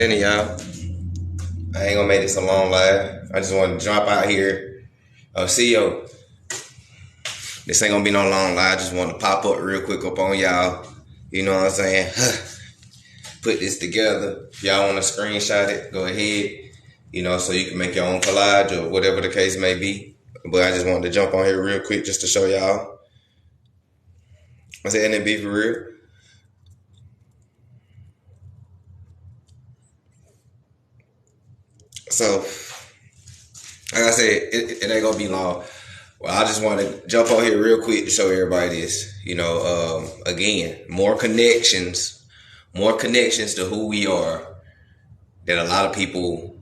Any y'all, I ain't gonna make this a long live. I just want to jump out here. CEO, this ain't gonna be no long live. I just want to pop up real quick up on y'all. You know what I'm saying? Put this together. If y'all want to screenshot it, go ahead. You know, so you can make your own collage or whatever the case may be. But I just wanted to jump on here real quick just to show y'all. I said, and it be for real. So, like I said, it ain't gonna be long. Well, I just want to jump on here real quick to show everybody this. You know, again, more connections to who we are that a lot of people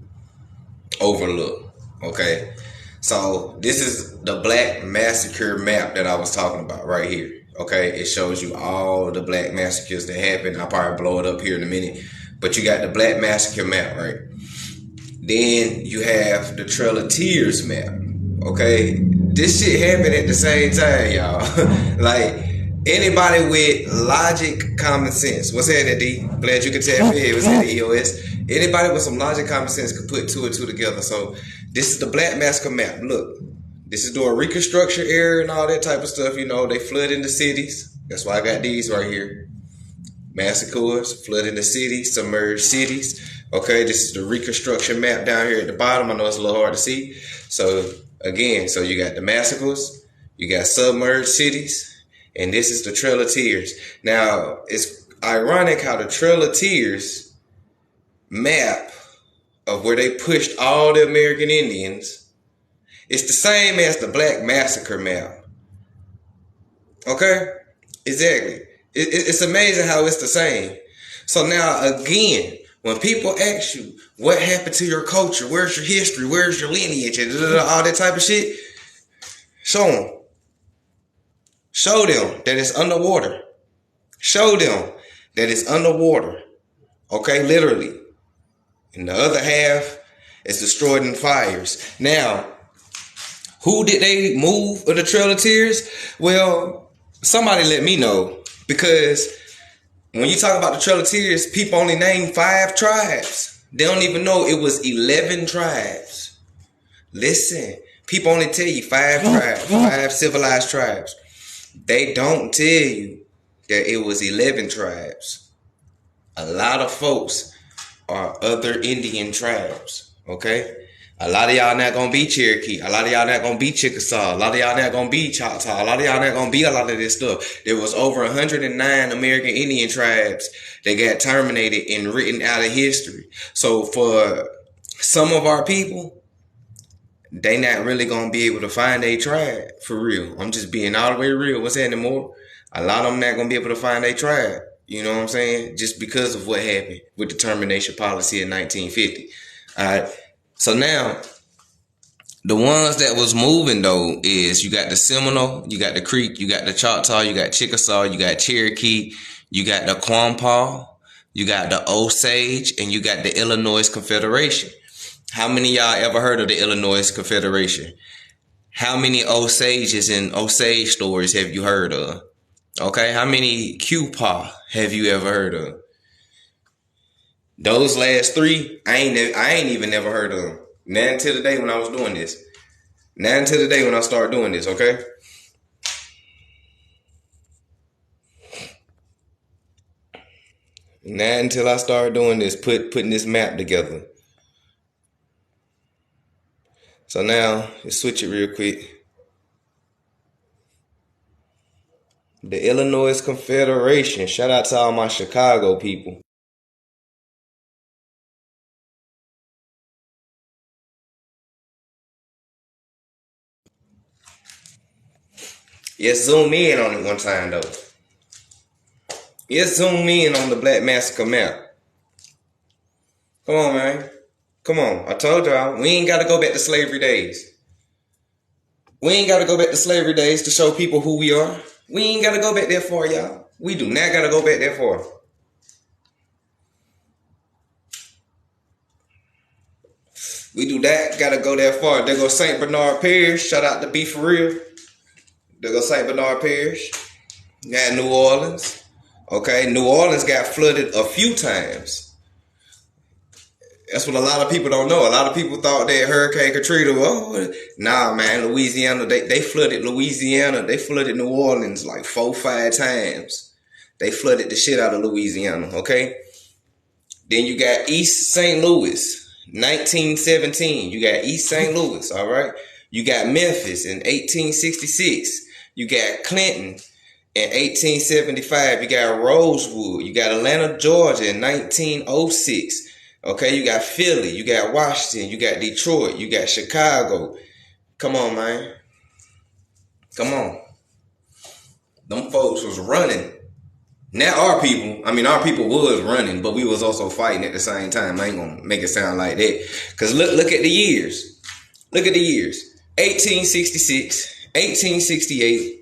overlook. Okay, so this is the Black Massacre Map that I was talking about right here. Okay, it shows you all the Black massacres that happened. I'll probably blow it up here in a minute, but you got the Black Massacre Map, right? Then you have the Trail of Tears map. Okay, this shit happened at the same time, y'all. Like anybody with logic, common sense. What's happening, D? Glad you could tap in. What's happening, EOS? Anybody with some logic, common sense could put two and two together. So this is the Black Massacre map. Look, this is during Reconstruction era and all that type of stuff. You know, they flood into cities. That's why I got these right here. Massacres, flooding the city, submerged cities. Okay, this is the Reconstruction map down here at the bottom. I know it's a little hard to see. So again, so you got the massacres, you got submerged cities, and this is the Trail of Tears. Now, it's ironic how the Trail of Tears map of where they pushed all the American Indians, it's the same as the Black Massacre map. Okay? Exactly. It's amazing how it's the same. So now, again, when people ask you, what happened to your culture? Where's your history? Where's your lineage? And all that type of shit, show them. Show them that it's underwater. Show them that it's underwater. Okay, literally. And the other half is destroyed in fires. Now, who did they move of the Trail of Tears? Well, somebody let me know. Because when you talk about the Trail of Tears, people only name 5 tribes. They don't even know it was 11 tribes. Listen, people only tell you 5 tribes, 5 civilized tribes. They don't tell you that it was 11 tribes. A lot of folks are other Indian tribes, okay? A lot of y'all not gonna be Cherokee. A lot of y'all not gonna be Chickasaw. A lot of y'all not gonna be Choctaw. A lot of y'all not gonna be a lot of this stuff. There was over 109 American Indian tribes that got terminated and written out of history. So for some of our people, they not really gonna be able to find a tribe for real. I'm just being all the way real. What's happening more? A lot of them not gonna be able to find a tribe. You know what I'm saying? Just because of what happened with the termination policy in 1950. All right. So now, the ones that was moving though is you got the Seminole, you got the Creek, you got the Choctaw, you got Chickasaw, you got Cherokee, you got the Quapaw, you got the Osage, and you got the Illinois Confederation. How many of y'all ever heard of the Illinois Confederation? How many Osages and Osage stories have you heard of? Okay, how many Quapaw have you ever heard of? Those last 3, I ain't even never heard of them. Not until the day when I was doing this. Not until the day when I started doing this, okay? Not until I started doing this, putting this map together. So now, let's switch it real quick. The Illinois Confederation. Shout out to all my Chicago people. Let's zoom in on it one time though. Let's zoom in on the Black Massacre map. Come on, man. Come on. I told y'all, we ain't got to go back to slavery days. We ain't got to go back to slavery days to show people who we are. We ain't got to go back that far, y'all. We do not got to go back that far. We do that, got to go that far. There go St. Bernard Parish. Shout out to Be For Real. There go St. Bernard Parish. Got New Orleans. Okay, New Orleans got flooded a few times. That's what a lot of people don't know. A lot of people thought that Hurricane Katrina, nah, man, Louisiana, they flooded Louisiana. They flooded New Orleans like 4, 5 times. They flooded the shit out of Louisiana, okay? Then you got East St. Louis, 1917. You got East St. Louis, all right? You got Memphis in 1866. You got Clinton in 1875. You got Rosewood. You got Atlanta, Georgia in 1906. Okay, you got Philly, you got Washington, you got Detroit, you got Chicago. Come on, man. Come on. Them folks was running. Now our people was running, but we was also fighting at the same time. I ain't gonna make it sound like that. Cause look at the years. Look at the years. 1866, 1868.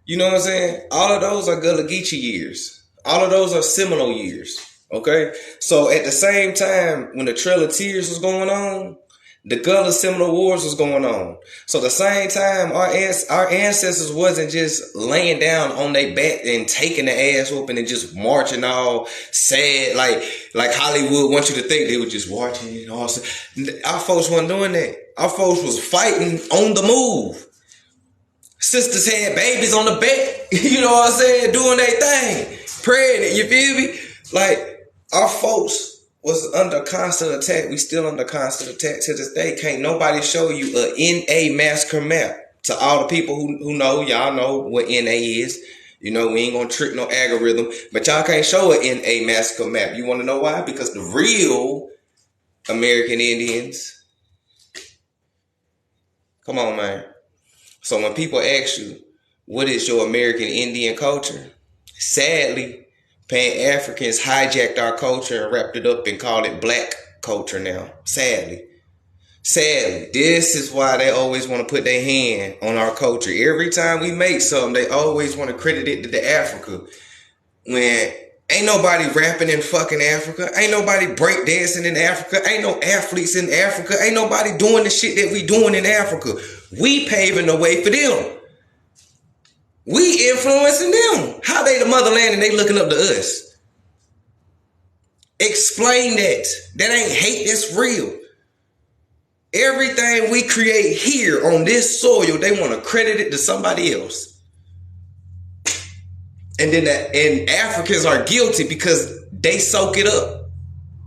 You know what I'm saying? All of those are Gullah Geechee years. All of those are Seminole years. Okay, so at the same time, when the Trail of Tears was going on, the Gullah Seminole Wars was going on. So the same time, our ancestors wasn't just laying down on their back and taking the ass whooping and just marching all sad, like Hollywood wants you to think they were just watching and all. Our folks wasn't doing that. Our folks was fighting on the move. Sisters had babies on the back, you know what I'm saying, doing their thing, pregnant, you feel me? Like, our folks was under constant attack. We still under constant attack to this day. Can't nobody show you a NA Massacre Map. To all the people who know, y'all know what NA is. You know, we ain't gonna trick no algorithm. But y'all can't show a NA Massacre Map. You wanna know why? Because the real American Indians. Come on, man. So when people ask you, what is your American Indian culture? Sadly, Pan-Africans hijacked our culture and wrapped it up and called it black culture now. Sadly. This is why they always want to put their hand on our culture. Every time we make something, they always want to credit it to the Africa. When ain't nobody rapping in fucking Africa. Ain't nobody breakdancing in Africa. Ain't no athletes in Africa. Ain't nobody doing the shit that we doing in Africa. We paving the way for them. We influencing them. How they the motherland and they looking up to us? Explain that. That ain't hate, that's real. Everything we create here on this soil, they want to credit it to somebody else. And then Africans are guilty because they soak it up.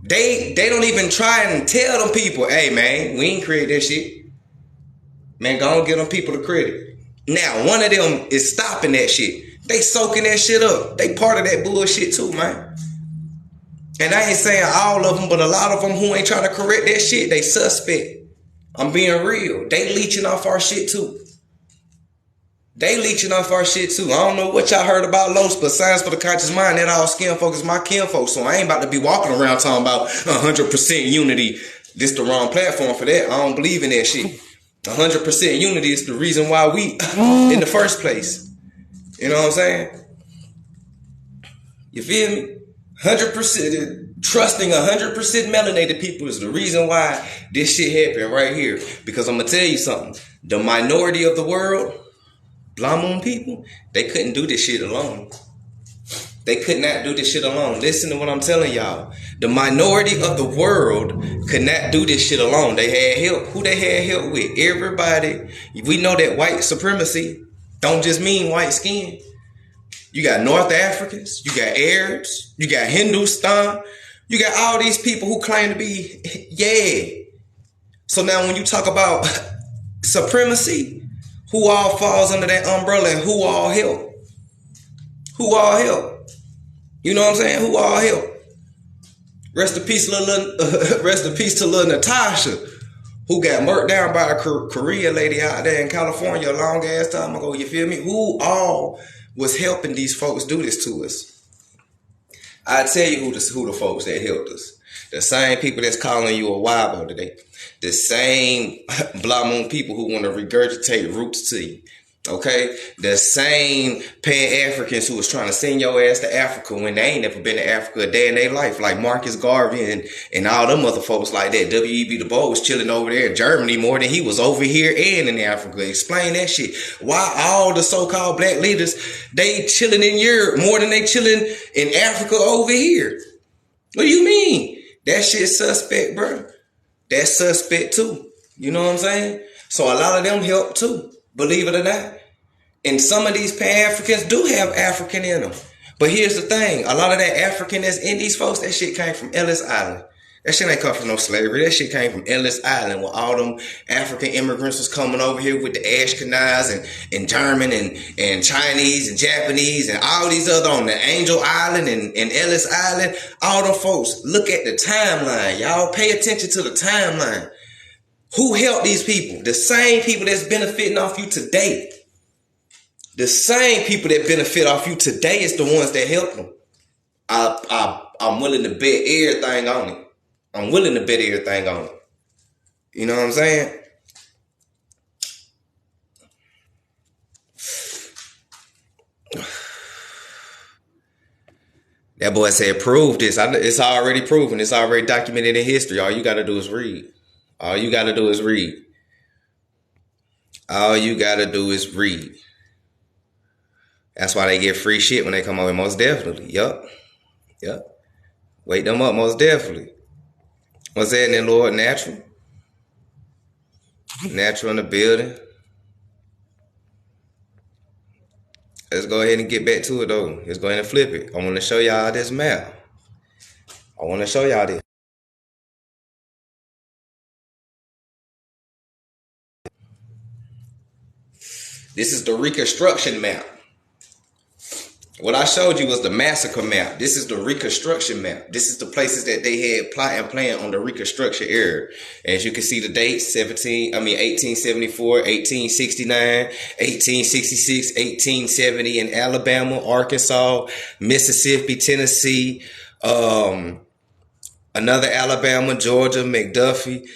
They don't even try and tell them people, hey man, we ain't create that shit. Man, go on, give them people the credit. Now, one of them is stopping that shit. They soaking that shit up. They part of that bullshit too, man. And I ain't saying all of them, but a lot of them who ain't trying to correct that shit, they suspect. I'm being real. They leeching off our shit too. I don't know what y'all heard about Los, but Science for the Conscious Mind, that all skin folk is my kin folk. So I ain't about to be walking around talking about 100% unity. This the wrong platform for that. I don't believe in that shit. 100% unity is the reason why we in the first place. You know what I'm saying? You feel me? 100%, trusting 100% melanated people is the reason why this shit happened right here. Because I'm going to tell you something. The minority of the world, Blue Moon people, they couldn't do this shit alone. They could not do this shit alone. Listen to what I'm telling y'all. The minority of the world could not do this shit alone. They had help. Who they had help with? Everybody. We know that white supremacy don't just mean white skin. You got North Africans. You got Arabs. You got Hindustan. You got all these people who claim to be, yeah. So now when you talk about supremacy, who all falls under that umbrella and who all help? Who all help? You know what I'm saying? Who all help? Rest in peace, rest in peace to little Natasha, who got murked down by a Korea lady out there in California a long ass time ago. You feel me? Who all was helping these folks do this to us? I tell you who the folks that helped us. The same people that's calling you a wabo today. The same Blue Moon people who want to regurgitate roots to you. Okay? The same Pan-Africans who was trying to send your ass to Africa when they ain't never been to Africa a day in their life, like Marcus Garvey and all them other folks like that. W.E.B. Du Bois was chilling over there in Germany more than he was over here and in Africa. Explain that shit. Why all the so-called black leaders, they chilling in Europe more than they chilling in Africa over here? What do you mean? That shit suspect, bro. That's suspect too. You know what I'm saying? So a lot of them help too, believe it or not. And some of these Pan-Africans do have African in them. But here's the thing. A lot of that African that's in these folks, that shit came from Ellis Island. That shit ain't come from no slavery. That shit came from Ellis Island where all them African immigrants was coming over here with the Ashkenaz and German and Chinese and Japanese and all these other on the Angel Island and Ellis Island. All them folks, look at the timeline. Y'all pay attention to the timeline. Who helped these people? The same people that's benefiting off you today. The same people that benefit off you today is the ones that help them. I'm willing to bet everything on it. I'm willing to bet everything on it. You know what I'm saying? That boy said, prove this. It's already proven. It's already documented in history. All you got to do is read. All you got to do is read. All you got to do is read. That's why they get free shit when they come over. Most definitely. Yup. Wake them up, most definitely. What's that in Lord? Natural. Natural in the building. Let's go ahead and get back to it though. Let's go ahead and flip it. I want to show y'all this map. I want to show y'all this. This is the Reconstruction Map. What I showed you was the Massacre Map. This is the Reconstruction Map. This is the places that they had plot and plan on the Reconstruction era. As you can see the dates, 1874, 1869, 1866, 1870 in Alabama, Arkansas, Mississippi, Tennessee, another Alabama, Georgia, McDuffie,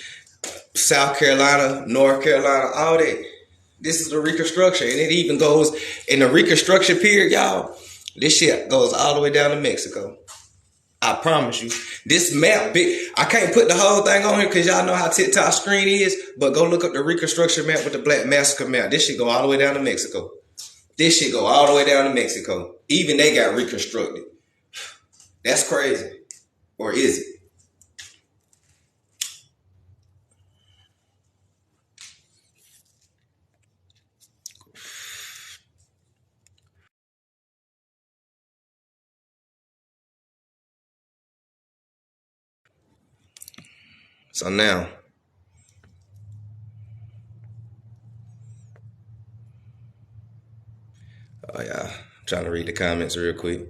South Carolina, North Carolina, all that. This is the Reconstruction. And it even goes in the Reconstruction period, y'all. This shit goes all the way down to Mexico. I promise you. This map, I can't put the whole thing on here because y'all know how TikTok screen is, but go look up the Reconstruction Map with the Black Massacre Map. This shit go all the way down to Mexico. This shit go all the way down to Mexico. Even they got reconstructed. That's crazy. Or is it? So now, oh yeah, I'm trying to read the comments real quick.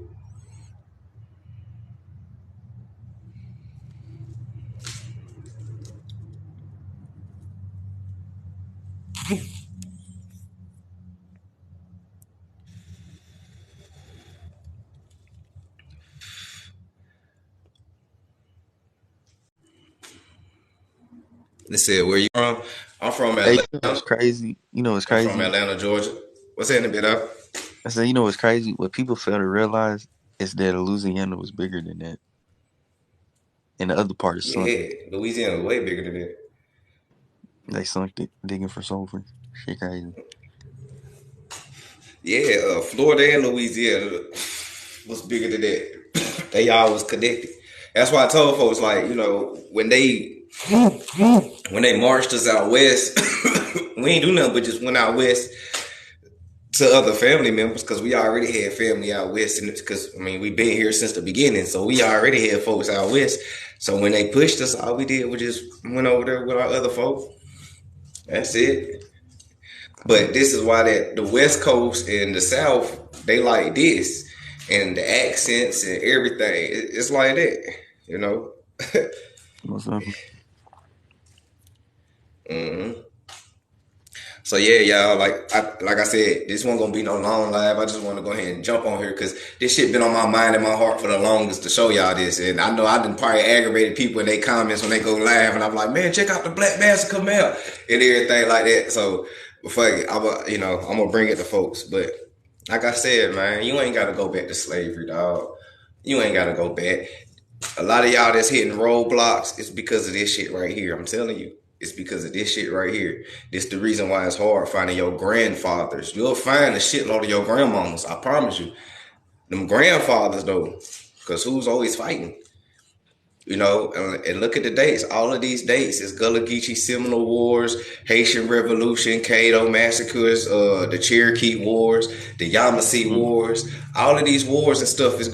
They said, where you from? I'm from Hey, Atlanta. it's crazy. It's I'm from crazy. Atlanta, Georgia. What's happening, bit up? I said, what's crazy? What people fail to realize is that Louisiana was bigger than that, and the other part is sunk. Yeah, Louisiana is way bigger than that. They sunk it digging for sulfur. Shit, crazy. Yeah, Florida and Louisiana was bigger than that. They all was connected. That's why I told folks, like, when they marched us out west, we ain't do nothing but just went out west to other family members because we already had family out west, and because we been here since the beginning, so we already had folks out west. So when they pushed us, all we did was just went over there with our other folks. That's it. But this is why that the West Coast and the South, they like this, and the accents and everything. It's like that, Most of them. Mm-hmm. So yeah, y'all, like I said, this one gonna be no long live. I just want to go ahead and jump on here because this shit been on my mind and my heart for the longest to show y'all this. And I know I done probably aggravated people in their comments when they go live, and I'm like, man, check out the Black Massacre Map and everything like that. So fuck it, I'm gonna bring it to folks. But like I said, man, you ain't gotta go back to slavery, dog. You ain't gotta go back. A lot of y'all that's hitting roadblocks, it's because of this shit right here. I'm telling you. It's because of this shit right here. This the reason why it's hard finding your grandfathers. You'll find a shitload of your grandmamas, I promise you. Them grandfathers though, because who's always fighting? You know, and look at the dates. All of these dates is Gullah Geechee Seminole Wars, Haitian Revolution, Cato Massacres, the Cherokee Wars, the Yamasee Mm. Wars. All of these wars and stuff is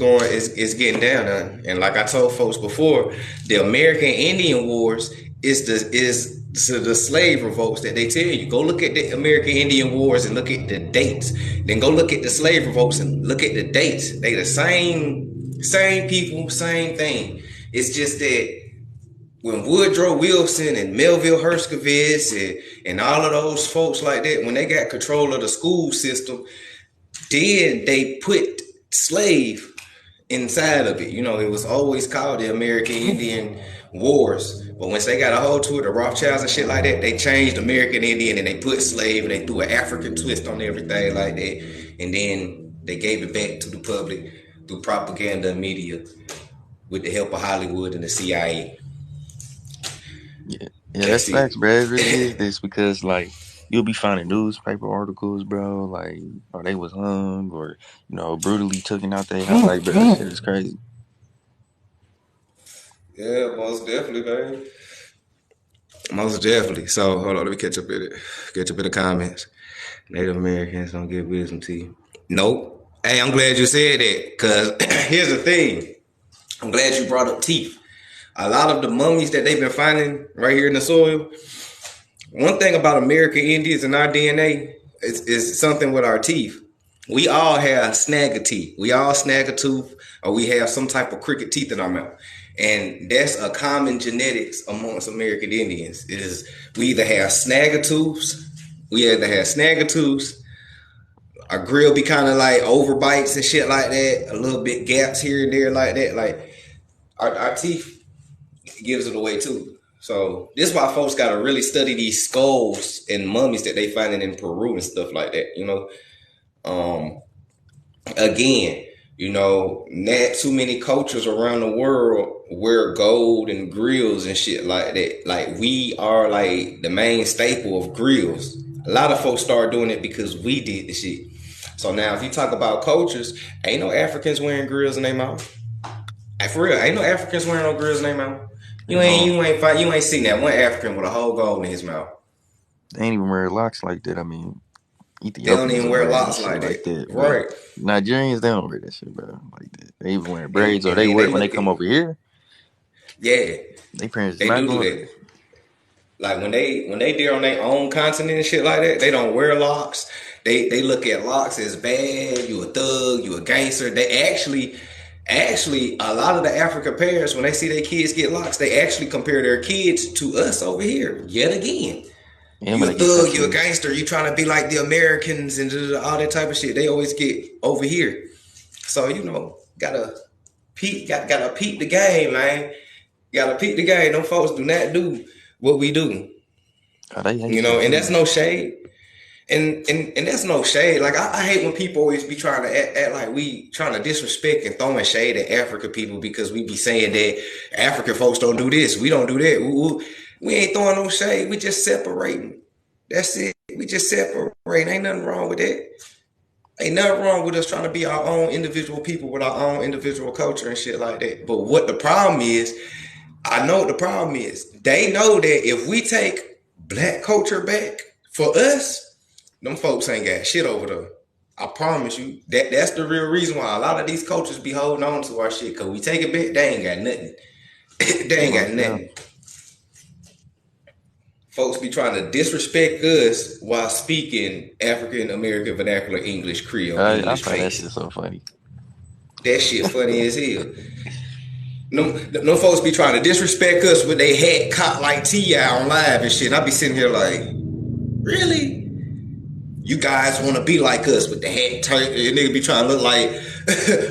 getting down. And like I told folks before, the American Indian Wars is the slave revolts that they tell you. Go look at the American Indian Wars and look at the dates. Then go look at the slave revolts and look at the dates. They the same people, same thing. It's just that when Woodrow Wilson and Melville Herskovitz and all of those folks like that, when they got control of the school system, then they put slave inside of it. You know, it was always called the American Indian Wars. But once they got a hold to it, the Rothschilds and shit like that, they changed American Indian and they put slave and they threw an African twist on everything like that. And then they gave it back to the public through propaganda and media with the help of Hollywood and the CIA. Yeah, that's That's facts, it. bro. It really is this because like you'll be finding newspaper articles, bro, like or they was hung or brutally taken out their house. Like, bro, that shit is crazy. Yeah, most definitely, man. Most definitely. So hold on, let me catch up in it. Catch up in the comments. Native Americans don't give wisdom to you. Nope. Hey, I'm glad you said that. Cause here's the thing. I'm glad you brought up teeth. A lot of the mummies that they've been finding right here in the soil. One thing about American Indians and our DNA is something with our teeth. We all have snag a teeth. We all snag a tooth, or we have some type of crooked teeth in our mouth. And that's a common genetics amongst American Indians. Is we either have snag a tooths, our grill be kind of like overbites and shit like that, a little bit gaps here and there like that. Like our teeth gives it away too. So this is why folks gotta really study these skulls and mummies that they finding in Peru and stuff like that. Again, not too many cultures around the world wear gold and grills and shit like that. Like we are like the main staple of grills. A lot of folks started doing it because we did the shit. So now if you talk about cultures, ain't no Africans wearing grills in their mouth. Like, for real, ain't no Africans wearing no grills in their mouth. You ain't seen that one African with a whole gold in his mouth. They ain't even wear locks like that. I mean, They don't Ethiopians even are wear wearing that locks shit like like that. that, but Right. Nigerians they don't wear that shit, bro, like that. They even wearing And braids or and they then wear they it when they look at come over here. yeah, They parents is they not do going. that. Like when they deal on their own continent and shit like that, they don't wear locks. They look at locks as bad. You a thug, you a gangster. They actually a lot of the African parents when they see their kids get locks, they actually compare their kids to us over here. Yet again. Yeah, You but a they get thug, you a confused. gangster, you trying to be like the Americans and all that type of shit. They always get over here. So, gotta peep the game, man. Gotta peep the game. Them folks do not do what we do. Oh, they hate that And that's shit. no shade. And that's no shade. Like I hate when people always be trying to act like we trying to disrespect and throwing shade at African people because we be saying that African folks don't do this, we don't do that. We ain't throwing no shade. We just separating. That's it. We just separate. Ain't nothing wrong with that. Ain't nothing wrong with us trying to be our own individual people with our own individual culture and shit like that. But what the problem is, I know what the problem is. They know that if we take black culture back for us, them folks ain't got shit over there. I promise you. That's the real reason why a lot of these cultures be holding on to our shit. Cause we take it back, they ain't got nothing. They ain't got Most down. nothing. Folks be trying to disrespect us while speaking African American vernacular English, Creole, I English find that shit pace. so funny. That shit funny as hell. No folks be trying to disrespect us with they hat cocked like T.I. on live and shit. I be sitting here like, really? You guys want to be like us with the hat turned? And nigga be trying to look like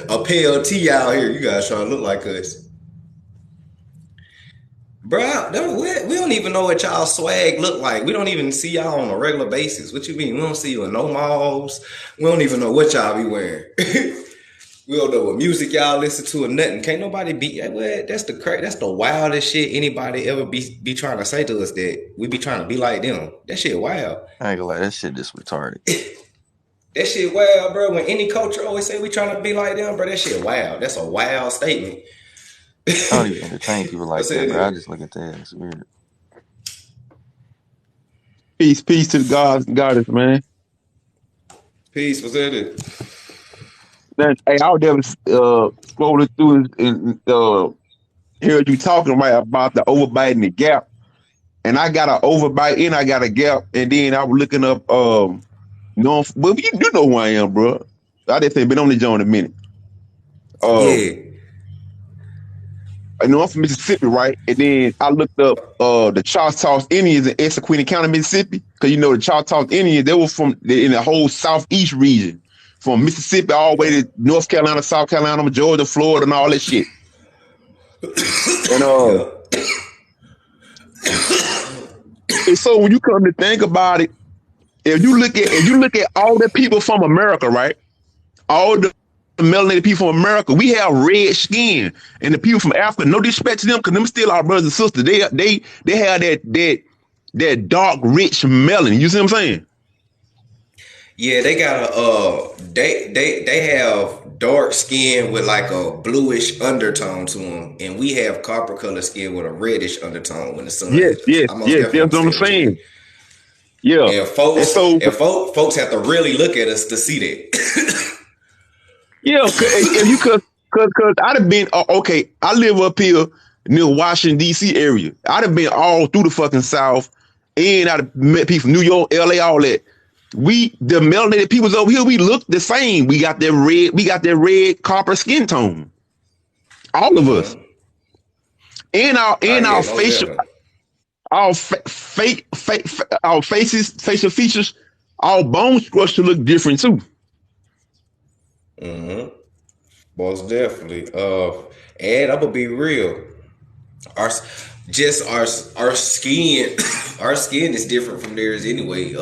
a pale T out here. You guys trying to look like us. Bro, we don't even know what y'all swag look like. We don't even see y'all on a regular basis. What you mean? We don't see you in no malls. We don't even know what y'all be wearing. We don't know what music y'all listen to or nothing. Can't nobody be what? That's the wildest shit anybody ever be trying to say to us that we be trying to be like them. That shit wild. I ain't gonna lie, that shit just retarded. That shit wild, bro. When any culture always say we trying to be like them, bro, that shit wild. That's a wild statement. I don't even entertain people I like that, said bro. I it. just look at that. It's weird. Peace to the goddess, man. Peace. What's that it? Then, hey, I was there scrolling through and heard you talking right about the overbite and the gap. And I got an overbite and I got a gap. And then I was looking up but you do know who I am, bro. I just ain't been on the joint a minute. Um Yeah. I know I'm from Mississippi, right? And then I looked up the Choctaw Indians in Essequibo County, Mississippi. Because you know the Choctaw Indians, they were in the whole southeast region. From Mississippi all the way to North Carolina, South Carolina, Georgia, Florida, and all that shit. And Yeah. and so when you come to think about it, if you look at all the people from America, right? All the melanated people from America, we have red skin, and the people from Africa, no disrespect to them, because them still our brothers and sisters. They have that dark, rich melanin. You see what I'm saying? Yeah, they got they have dark skin with like a bluish undertone to them, and we have copper color skin with a reddish undertone when the sun Yes, hits us. yes, I most yes. definitely That's what I'm understand what you mean. saying. Yeah, And and folks so and folks have to really look at us to see that. yeah, if you cause I'd have been okay. I live up here near Washington D.C. area. I'd have been all through the fucking South, and I'd have met people from New York, L.A., all that. The melanated peoples over here, we look the same. We got that red copper skin tone. All of us. And Oh yeah, our most facial definitely. our our facial features, our bone structure look different too. Most definitely. And I'm gonna be real. Our just our skin our skin is different from theirs anyway.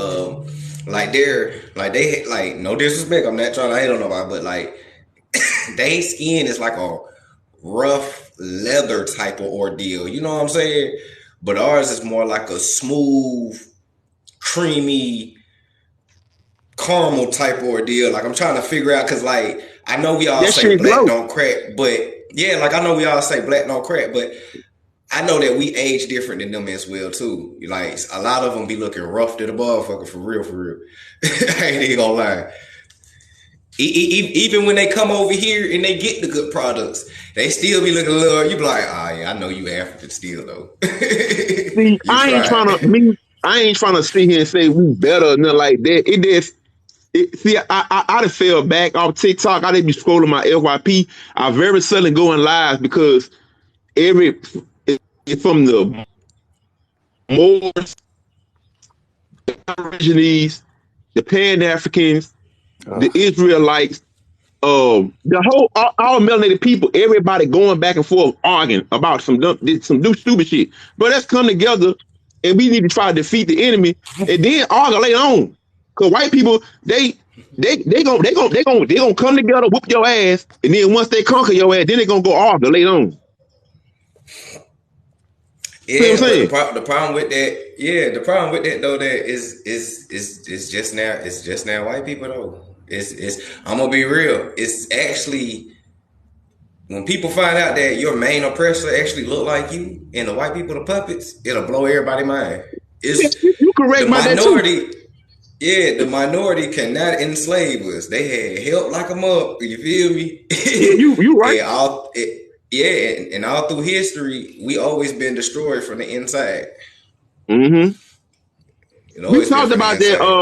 Like they like no disrespect. I'm not trying to hate on nobody, but like they skin is like a rough leather type of ordeal. You know what I'm saying? But ours is more like a smooth, creamy caramel type ordeal. Like I'm trying to figure out because like I know we all That say shit black glow. don't crack, but yeah, like I know we all say black don't crack, but I know that we age different than them as well too. Like a lot of them be looking rough to the motherfucker for real, for real. I ain't even gonna lie. Even when they come over here and they get the good products, they still be looking a little. You be like, oh yeah, I know you African still though. See, You tried. I ain't trying to sit here and say we better or nothing like that. It just see, I just fell back off TikTok. I didn't be scrolling my FYP. I very seldom go in live because every from the Moors, the Aborigines, the Pan Africans, the Ugh. Israelites, the whole all melanated people, everybody going back and forth arguing about some stupid shit. But let's come together and we need to try to defeat the enemy and then argue later on. Cause white people, they gonna come together, whoop your ass, and then once they conquer your ass, then they gonna go argue later on. See what I'm Yeah, but saying? the problem with that, yeah, the problem with that though, that is just now, it's just now white people though. It's I'm gonna be real. It's actually when people find out that your main oppressor actually look like you and the white people the puppets, it'll blow everybody's mind. Yeah, It's you correct the about that too. minority. Yeah, the minority cannot enslave us. They had help like a mug. You feel me? Yeah, you right. and yeah, and all through history, we always been destroyed from the inside. Mm-hmm. It We always been talked from the about that. inside.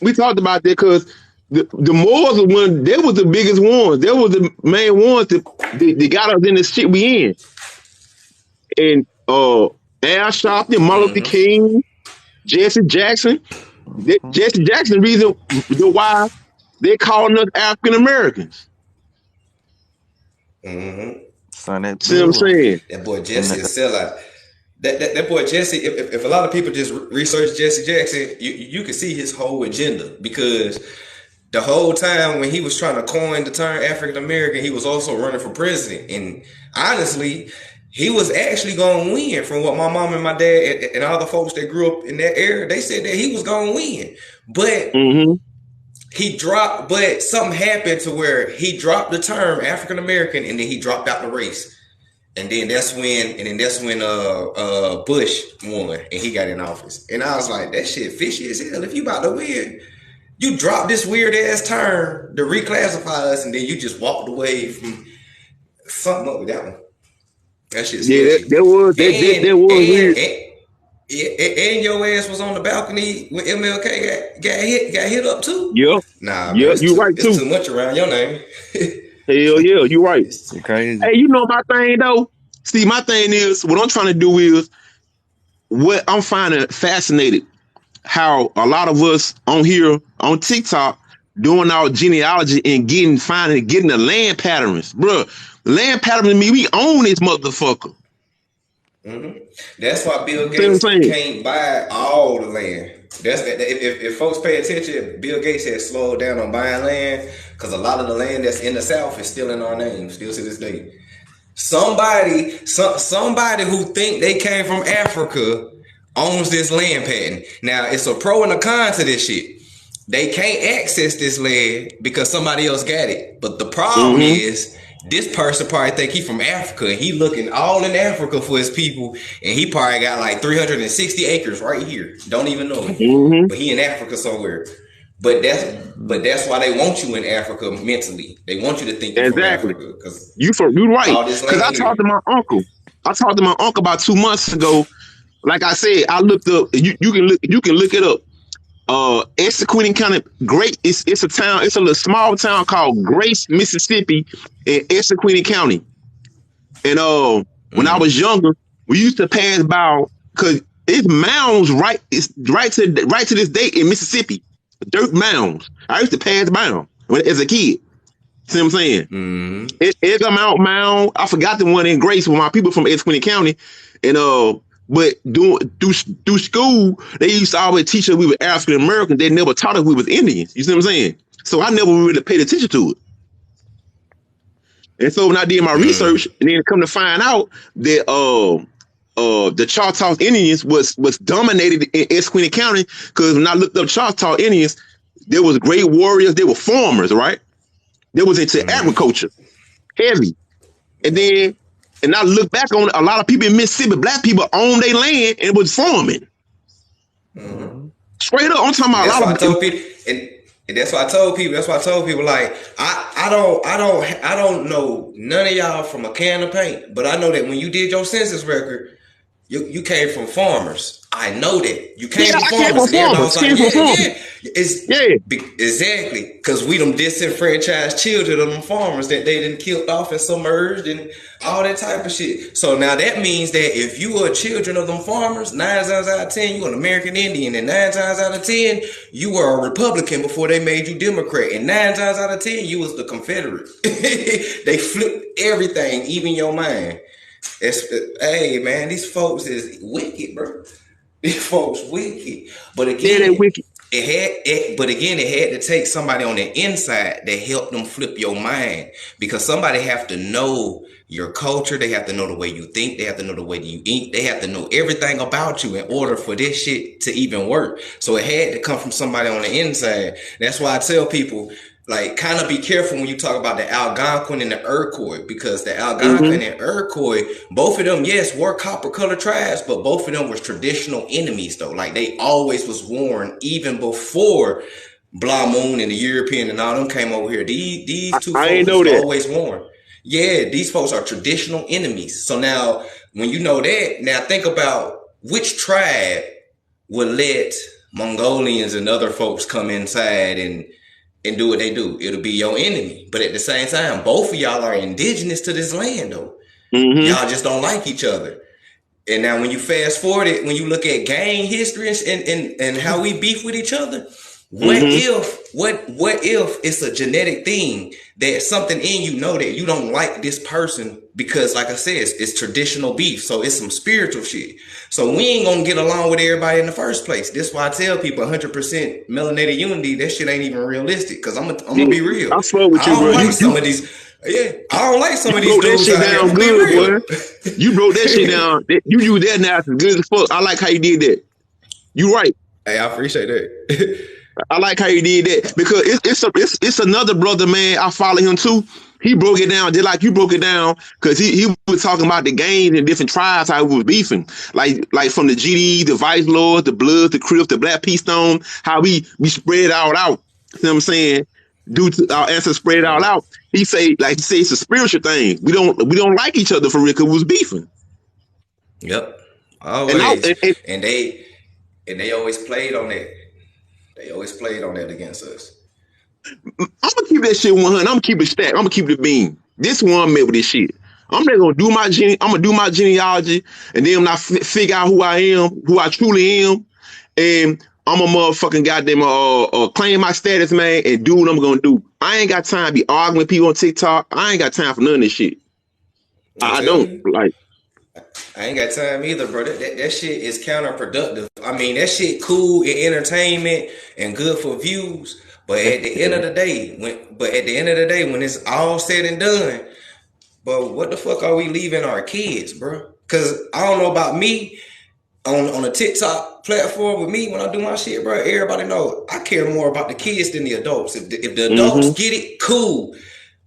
We talked about that because the Moors were one. They was the biggest ones. They was the main ones that got us in this shit we in. And Al Sharpton, Martin Luther King, Jesse Jackson. Mhm. Jesse Jackson, the why they calling us African Americans. Son, that See what I'm bill saying? That boy and Jesse is sellout. That boy Jesse. If a lot of people just research Jesse Jackson, you can see his whole agenda because the whole time when he was trying to coin the term African American, he was also running for president. And honestly, he was actually going to win. From what my mom and my dad and all the folks that grew up in that era, they said that he was going to win. But Mm-hmm. but something happened to where he dropped the term African American and then he dropped out the race. And then that's when Bush won and he got in office. And I was like, that shit fishy as hell. If you about to win, you drop this weird ass term to reclassify us, and then you just walked away from something up with that one. That shit's sketchy. That was weird. And your ass was on the balcony when MLK got hit up too. Yeah. Nah, yeah, bro, you right too. it's too much around your name. Hell yeah, you right. It's crazy. Hey, you know my thing though? See, my thing is, what I'm trying to do is, what I'm finding fascinating, how a lot of us on here, on TikTok, doing our genealogy and getting the land patterns. Bro, land patterns mean we own this motherfucker. Mm-hmm. That's why Bill Gates can't buy all the land. That's if folks pay attention, Bill Gates had slowed down on buying land because a lot of the land that's in the South is still in our name, still to this day. Somebody who think they came from Africa owns this land patent. Now it's a pro and a con to this shit. They can't access this land because somebody else got it. But the problem is, this person probably think he from Africa and he looking all in Africa for his people, and he probably got like 360 acres right here. Don't even know it. But he in Africa somewhere. But that's why they want you in Africa mentally. They want you to think you're from Africa. You right. Because I talked to my uncle. About 2 months ago. Like I said, I looked up. You can look it up. Essequibo County, it's a town. It's a little small town called Grace, Mississippi, in Essequibo County. And when I was younger, we used to pass by because it's mounds right. It's right to this day in Mississippi, dirt mounds. I used to pass by them as a kid. See what I'm saying? It's a mound. I forgot the one in Grace with my people from Essequibo County, and but through school, they used to always teach us we were African American. They never taught us we was Indians. You see what I'm saying? So I never really paid attention to it. And so when I did my research, and then come to find out that the Choctaw Indians was dominated in Essequibo County, because when I looked up Choctaw Indians, there was great warriors. They were farmers, right? They was into agriculture, heavy, and I look back on it, a lot of people in Mississippi, black people owned their land and was farming. Straight up, I'm talking about a lot of people. And that's why I told people, like, I don't know none of y'all from a can of paint, but I know that when you did your census record, you came from farmers. I know that you came from farmers. Exactly, because we them disenfranchised children of them farmers that they didn't killed off and submerged and all that type of shit. So now that means that if you are children of them farmers, 9 times out of 10 you an American Indian, and 9 times out of 10 you were a Republican before they made you Democrat, and 9 times out of 10 you was the Confederate. They flipped everything, even your mind. Hey man, these folks is wicked, bro. These folks wicked. But again, they wicked. It had to take somebody on the inside that helped them flip your mind, because somebody have to know your culture. They have to know the way you think. They have to know the way you eat. They have to know everything about you in order for this shit to even work. So it had to come from somebody on the inside. That's why I tell people, like, kind of be careful when you talk about the Algonquin and the Iroquois, because the Algonquin and Iroquois, both of them, yes, were copper colored tribes, but both of them was traditional enemies though. Like, they always was warned even before Blah Moon and the European and all them came over here. These two folks was always warned. Yeah, these folks are traditional enemies. So now, when you know that, now think about which tribe would let Mongolians and other folks come inside and do what they do. It'll be your enemy. But at the same time, both of y'all are indigenous to this land though. Y'all just don't like each other. And now when you fast forward it, when you look at gang history and how we beef with each other, what if it's a genetic thing, that something in you know that you don't like this person because, like I said, it's traditional beef. So it's some spiritual shit. So we ain't gonna get along with everybody in the first place. That's why I tell people 100% melanated unity, that shit ain't even realistic. Cause I'm gonna be real. I swear with you, bro. I don't like some of these dudes out here. Good, boy. You broke that shit down. You use that now as good as fuck. I like how you did that. You right. Hey, I appreciate that. I like how you did that, because it's another brother, man. I follow him too. He broke it down just like you broke it down because he was talking about the gangs and different tribes how it was beefing, like from the GD, the Vice Lords, the Bloods, the Crips, the Black P Stone, how we spread it all out. You know what I'm saying? Due to our ancestors spread it all out. He say it's a spiritual thing. We don't like each other for real because we was beefing. Yep, And I always. and, And they always played on that. They always played on that against us. I'm gonna keep that shit 100. I'm gonna keep it stacked. I'm gonna keep it beam. This one met with this shit. I'm not gonna do my I'm gonna do my genealogy, and then when I figure out who I am, who I truly am, and I'm a motherfucking goddamn claim my status, man, and do what I'm gonna do. I ain't got time to be arguing with people on TikTok. I ain't got time for none of this shit. I don't You, like. I ain't got time either, bro. That shit is counterproductive. I mean, that shit cool in entertainment and good for views. But at the end of the day, when it's all said and done, but what the fuck are we leaving our kids, bro? Cause I don't know about me on a TikTok platform with me when I do my shit, bro. Everybody know I care more about the kids than the adults. If the adults get it, cool.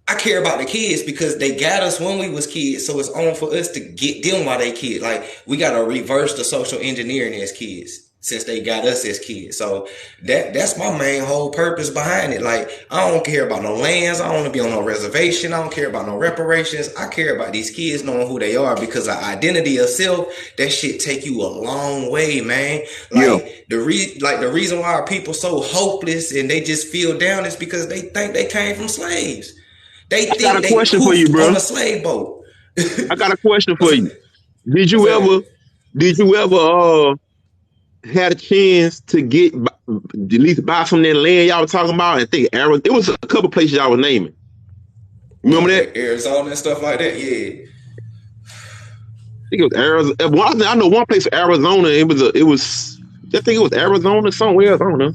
I care about the kids because they got us when we was kids, so it's on for us to get them while they kids. Like we gotta reverse the social engineering as kids since they got us as kids. So that's my main whole purpose behind it. Like I don't care about no lands. I don't want to be on no reservation. I don't care about no reparations. I care about these kids knowing who they are because the identity of self, that shit take you a long way, man. Yeah, Like the reason why people so hopeless and they just feel down is because they think they came from slaves. They I got think a they question for you, poofed bro. on a slave boat. I got a question for you. Did What's you ever, that? did you ever, had a chance to get at least buy some of that land y'all were talking about? I think Arizona. It was a couple places y'all were naming. Remember that? I Arizona and stuff like that. Yeah, think it was Arizona. Well, I know one place, Arizona. It was. I think it was Arizona somewhere else. I don't know.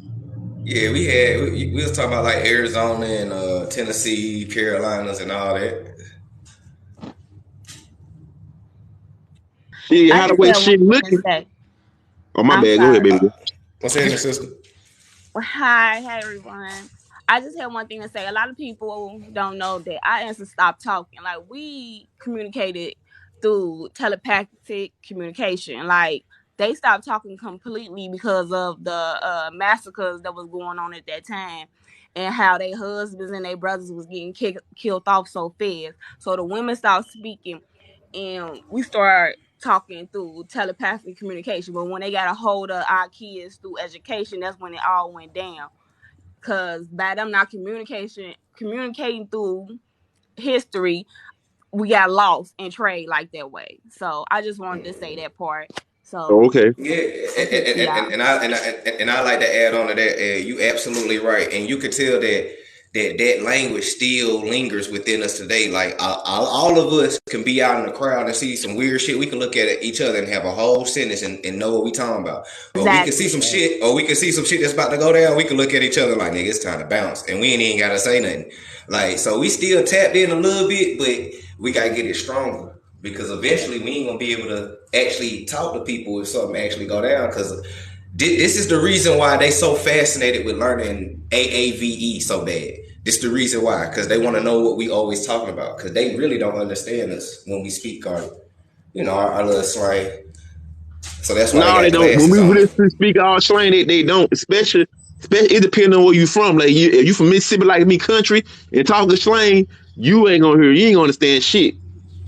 yeah. We was talking about like Arizona and Tennessee, Carolinas, and all that. Shit, I how the just way have one shit thing to looking. say. Oh my I'm bad. Go ahead, sorry. baby. What's happening, sister? Well, hi everyone. I just have one thing to say. A lot of people don't know that our ancestors stopped talking. Like we communicated through telepathic communication. Like they stopped talking completely because of the massacres that was going on at that time, and how their husbands and their brothers was getting killed off so fast. So the women stopped speaking, and we start talking through telepathic communication. But when they got a hold of our kids through education, that's when it all went down. Cause by them not communicating through history, we got lost in trade like that way. So I just wanted to say that part. Oh, So okay. Yeah, and peace to y'all. and I like to add on to that. You absolutely right, and you could tell that language still lingers within us today. Like all of us can be out in the crowd and see some weird shit. We can look at each other and have a whole sentence and know what we talking about. Or we can see some Exactly. shit, or we can see some shit that's about to go down. We can look at each other like, nigga, it's time to bounce, and we ain't even gotta say nothing. Like so, we still tapped in a little bit, but we gotta get it stronger because eventually we ain't gonna be able to actually talk to people if something actually go down. Because this is the reason why they so fascinated with learning AAVE so bad. This is the reason why, because they want to know what we always talking about. Because they really don't understand us when we speak our little slang. So that's why they No, they got don't. When glasses we on. really speak our slang, they don't. Especially it depends on where you from. Like if you from Mississippi like me, country, and talking slang, you ain't gonna hear. You ain't gonna understand shit.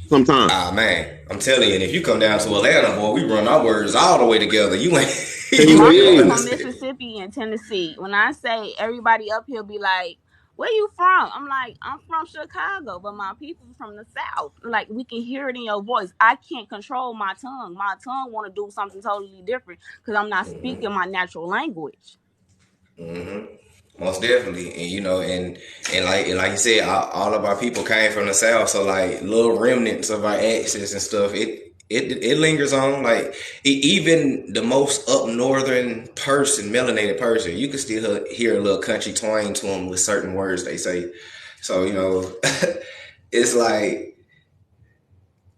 Sometimes. Ah man, I'm telling you, and if you come down to Atlanta, boy, we run our words all the way together. You ain't you Hell My ain't gonna people yeah. from understand. Mississippi and Tennessee. When I say everybody up here be like, where you from? I'm like, I'm from Chicago, but my people from the South. Like we can hear it in your voice. I can't control my tongue. My tongue want to do something totally different because I'm not speaking my natural language. Most definitely, and and like you said, all of our people came from the south, so like little remnants of our accents and stuff, it lingers on. Like even the most up northern person, melanated person, you can still hear a little country twang to them with certain words they say. So it's like,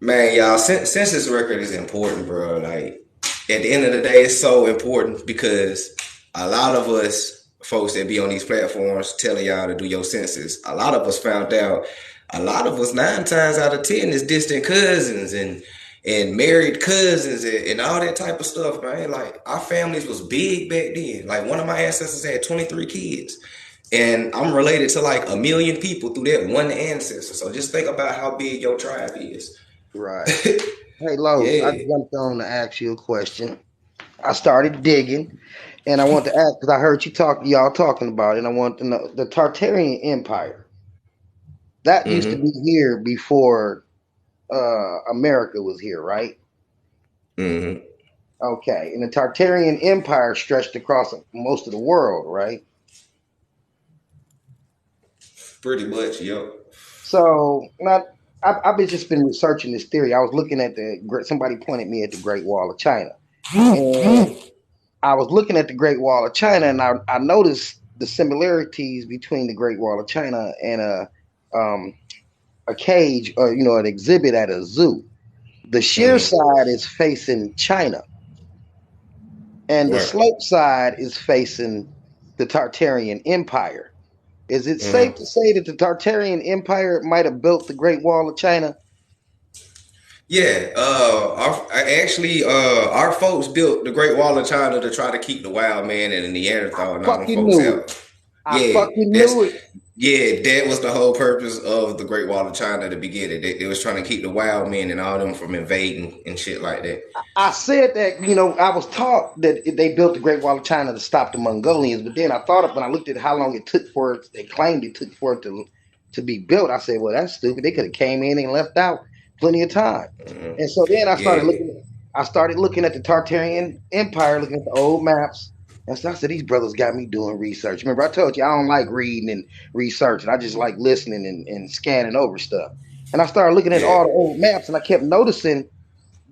man, y'all, census record is important, bro. Like at the end of the day, it's so important because a lot of us folks that be on these platforms telling y'all to do your census, a lot of us found out a lot of us 9 times out of 10 is distant cousins and married cousins and all that type of stuff, man. Like our families was big back then. Like one of my ancestors had 23 kids. And I'm related to like a million people through that one ancestor. So just think about how big your tribe is. Right. Hey, Los, I Yeah. jumped on to ask you a question. I started digging, and I want to ask because I heard y'all talking about it, and I want to know the Tartarian Empire that used to Mm-hmm. be here before America was here, right? Mm-hmm. Okay, and the Tartarian Empire stretched across most of the world, right? Pretty much, yo. So, not I've just been researching this theory. I was looking at somebody pointed me at the Great Wall of China, and I was looking at the Great Wall of China, and I noticed the similarities between the Great Wall of China and um, a cage or an exhibit at a zoo. The sheer Mm-hmm. side is facing China, and the Right. slope side is facing the Tartarian Empire. Is it safe to Mm-hmm. say that the Tartarian Empire might have built the Great Wall of China? Yeah, our folks built the Great Wall of China to try to keep the wild man and the Neanderthal and all them Fucking folks knew it. out. I Yeah, fucking knew it. that was the whole purpose of the Great Wall of China to begin it. They was trying to keep the wild men and all them from invading and shit like that. I said that, I was taught that they built the Great Wall of China to stop the Mongolians, but then I thought of when I looked at how long it took for it, they claimed it took for it to be built. I said, well, that's stupid. They could have came in and left out plenty of time. Hmm. And so then Yeah, I started looking at the Tartarian Empire, looking at the old maps. And so I said, these brothers got me doing research. Remember, I told you I don't like reading and researching. I just like listening and scanning over stuff. And I started looking at yeah, all the old maps, and I kept noticing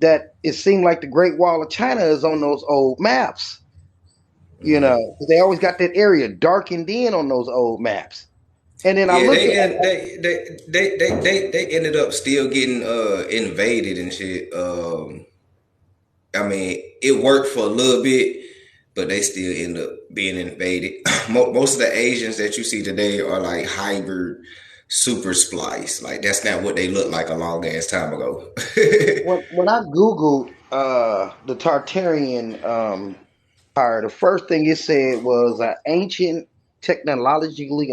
that it seemed like the Great Wall of China is on those old maps. hmm 'Cause they always got that area darkened in on those old maps. And then I yeah. looked at, They ended up still getting invaded and shit. I mean, it worked for a little bit, but they still end up being invaded. Most of the Asians that you see today are like hybrid, super splice. Like that's not what they looked like a long ass time ago. when I googled the Tartarian empire, the first thing it said was an ancient technologically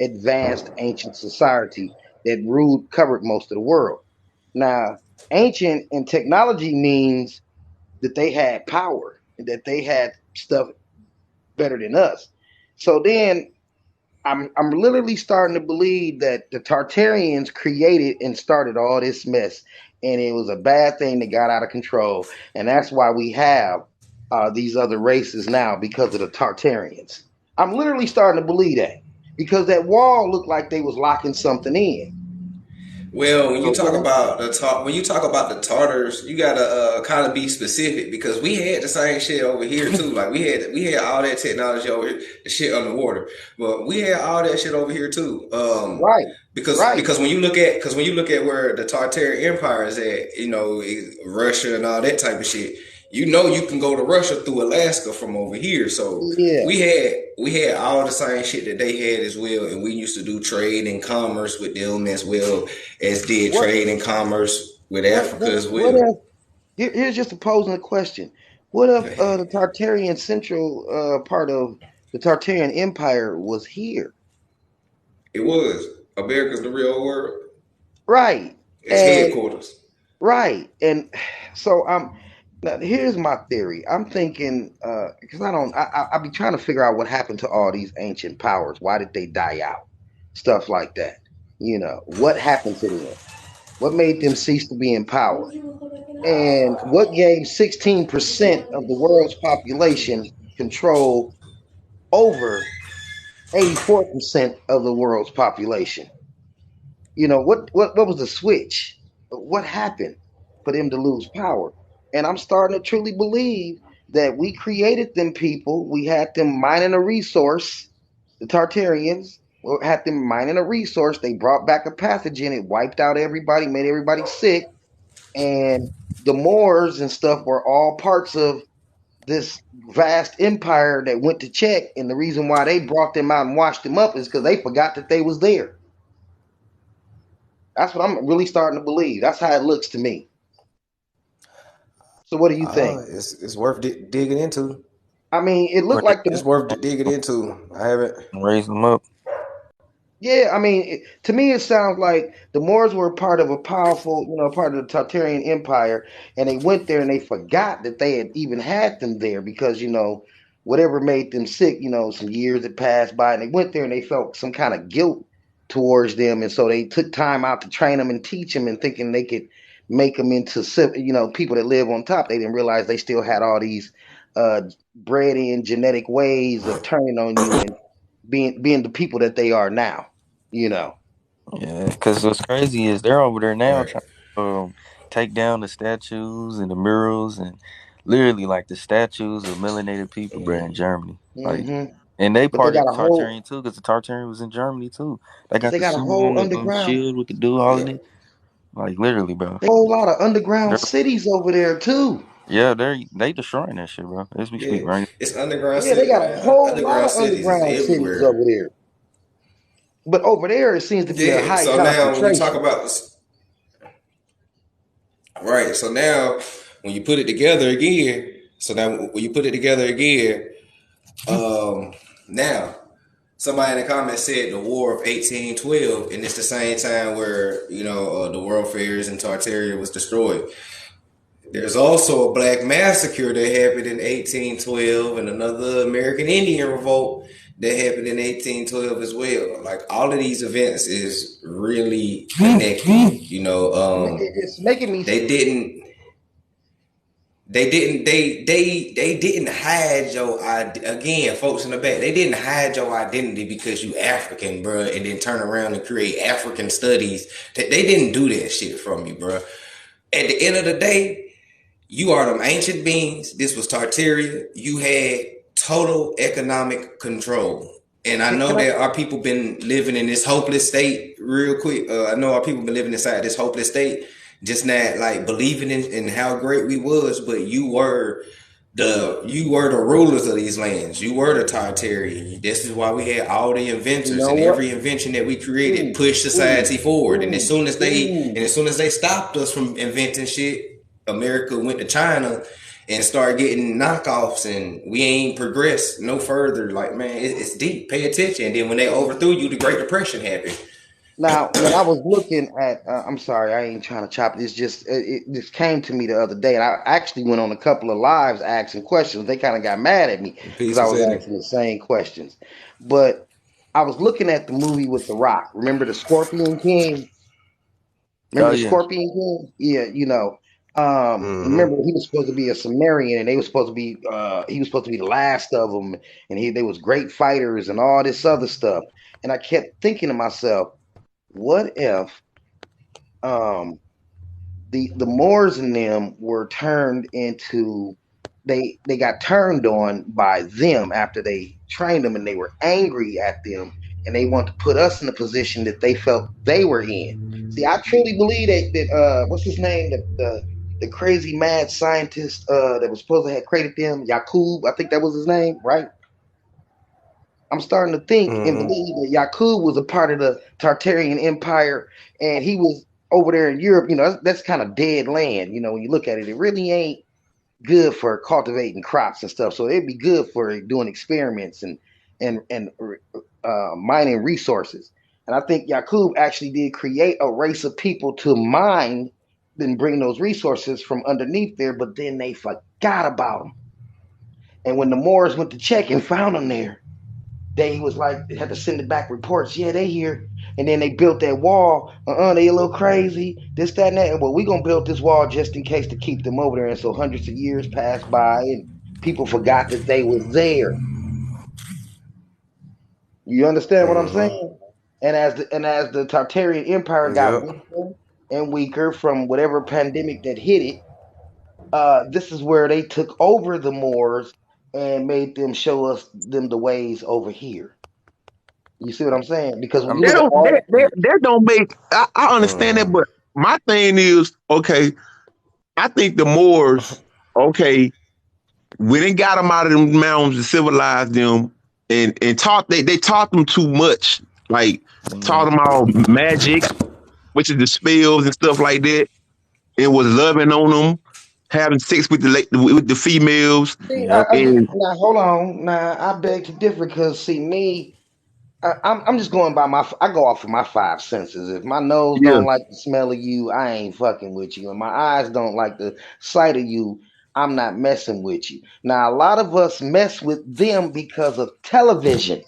advanced ancient society that ruled covered most of the world. Now, ancient and technology means that they had power and that they had stuff better than us. So then I'm literally starting to believe that the Tartarians created and started all this mess, and it was a bad thing that got out of control, and that's why we have these other races now because of the Tartarians. I'm literally starting to believe that because that wall looked like they was locking something in. Well, when you So, talk about when you talk about the Tartars, you gotta kind of be specific because we had the same shit over here too. Like we had all that technology over here, the shit underwater, but we had all that shit over here too. right, right. Because when you look at where the Tartarian Empire is at, Russia and all that type of shit, you can go to Russia through Alaska from over here. So Yeah. we had all the same shit that they had as well, and we used to do trade and commerce with them as well as did What trade and commerce with what Africa what as what well. if here's just a posing a question. What if the Tartarian central part of the Tartarian Empire was here? It was America's the real world. Right. It's And headquarters. right. And so now here's my theory. I'm thinking because I be trying to figure out what happened to all these ancient powers. Why did they die out? Stuff like that. What happened to them? What made them cease to be in power? And what gave 16% of the world's population control over 84% of the world's population? What was the switch? What happened for them to lose power? And I'm starting to truly believe that we created them people. We had them mining a resource. The Tartarians had them mining a resource. They brought back a pathogen. It wiped out everybody, made everybody sick. And the Moors and stuff were all parts of this vast empire that went to check. And the reason why they brought them out and washed them up is because they forgot that they was there. That's what I'm really starting to believe. That's how it looks to me. So what do you think? It's worth digging into. I mean, it Where looked they like It's worth digging into. I haven't. raise them up. yeah, I mean, to me, it sounds like the Moors were part of a powerful, part of the Tartarian Empire, and they went there and they forgot that they had even had them there because, whatever made them sick, some years had passed by, and they went there and they felt some kind of guilt towards them, and so they took time out to train them and teach them, and thinking they could make them into, people that live on top. They didn't realize they still had all these uh, bred-in genetic ways of turning on you and being the people that they are now. You know. Yeah, because what's crazy is they're over there now Right. trying to take down the statues and the murals and literally like the statues of melanated people, bro, in Germany. Like, hmm and they But they part of got the a whole, Tartarian too, because the Tartarian was in Germany too. They but got they the got a symbol whole on the underground, shield with the dude holding Yeah. it. Like literally, bro. whole lot of underground They're, cities over there too. yeah, they destroying that shit, bro. As we speak, Yeah. right? It's underground Yeah, they city, got a man. whole lot Underground of cities is underground cities everywhere. over there. But over there, it seems to be a Yeah. high So now when you talk concentration. about this, right. So now when you put it together again, um, now somebody in the comments said the War of 1812, and it's the same time where the World Fairs in Tartaria was destroyed. There's also a black massacre that happened in 1812 and another American Indian revolt that happened in 1812 as well. Like all of these events is really connected. It's making me. They didn't they didn't hide your again, folks in the back. They didn't hide your identity because you African, bro, and then turn around and create African studies. They didn't do that shit from you, bro. At the end of the day, you are them ancient beings. This was Tartaria. You had total economic control. And I know Can I? that our people been living in this hopeless state real quick. I know our people been living inside this hopeless state, just not like believing in how great we was, but you were the rulers of these lands. You were the Tartarian. This is why we had all the You inventors, know and what? every invention that we created Ooh, pushed society ooh, forward. And as ooh, soon as ooh. they stopped us from inventing shit, America went to China and started getting knockoffs, and we ain't progressed no further. Like, man, it's deep. Pay attention. And then when they overthrew you, the Great Depression happened. Now, when I was looking at, I'm sorry, I ain't trying to chop it. It's just it just came to me the other day, and I actually went on a couple of lives asking questions. They kind of got mad at me because Peace I was was in it. asking the same questions. But I was looking at the movie with The Rock. Remember the Scorpion King? Remember Oh the yeah, Scorpion King? Yeah, Mm-hmm. remember he was supposed to be a Sumerian, and they was supposed to be, he was supposed to be the last of them, and they was great fighters and all this other stuff. And I kept thinking to myself, what if um the Moors and them were turned into, they got turned on by them after they trained them, and they were angry at them, and they want to put us in the position that they felt they were in. See, I truly believe that what's his name, the crazy mad scientist that was supposed to have created them, Yakub, I think that was his name, right? I'm starting to think and Mm-hmm. believe that Yakub was a part of the Tartarian Empire, and he was over there in Europe. That's kind of dead land. When you look at it, it really ain't good for cultivating crops and stuff. So it'd be good for doing experiments and mining resources. And I think Yakub actually did create a race of people to mine and bring those resources from underneath there, but then they forgot about them. And when the Moors went to check and found them there, they was like, they had to send it back reports. Yeah, they here. And then they built that wall. They a little crazy. This, that, and that. Well, we gonna build this wall just in case to keep them over there. And so hundreds of years passed by, and people forgot that they was there. You understand what I'm Mm-hmm. saying? And as the Tartarian Empire got Yep. weaker and weaker from whatever pandemic that hit it, this is where they took over the Moors and made them show us them the ways over here. You see what I'm saying? Because I when you mean, That look at don't all that don't make. I understand that, Mm-hmm. but my thing is okay. I think the Moors, okay, we didn't got them out of them mountains and civilized them, and taught they taught them too much. Like taught them all magic, which is the spells and stuff like that, and was loving on them, having sex with the females, See, Yep. and now hold on. Now I beg to differ because see me, I'm just going by I go off of my five senses. If my nose yeah, don't like the smell of you, I ain't fucking with you. And my eyes don't like the sight of you, I'm not messing with you. Now a lot of us mess with them because of television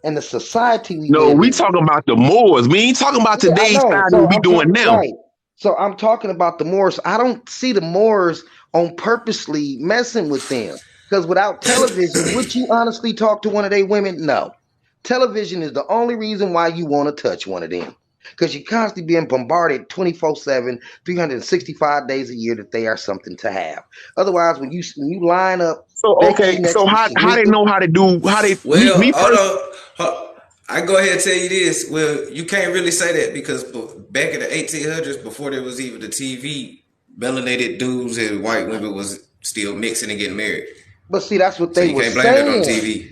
and the society we no, live we in. talking about the Moors. We ain't talking about Yeah, I today's know. style that So we I'm doing talking now. right. So I'm talking about the Moors. I don't see the Moors on purposely messing with them. Because without television, would you honestly talk to one of their women? No. Television is the only reason why you want to touch one of them. Because you're constantly being bombarded 24/7, 365 days a year that they are something to have. Otherwise, when you line up So Becky okay, so next to how they Shanika, know how to do how they Well, me hold personally? on. I go ahead and tell you this. Well, you can't really say that because back in the 1800s, before there was even the TV, melanated dudes and white women was still mixing and getting married. but see, that's what So they you were can't blame that on the saying. TV.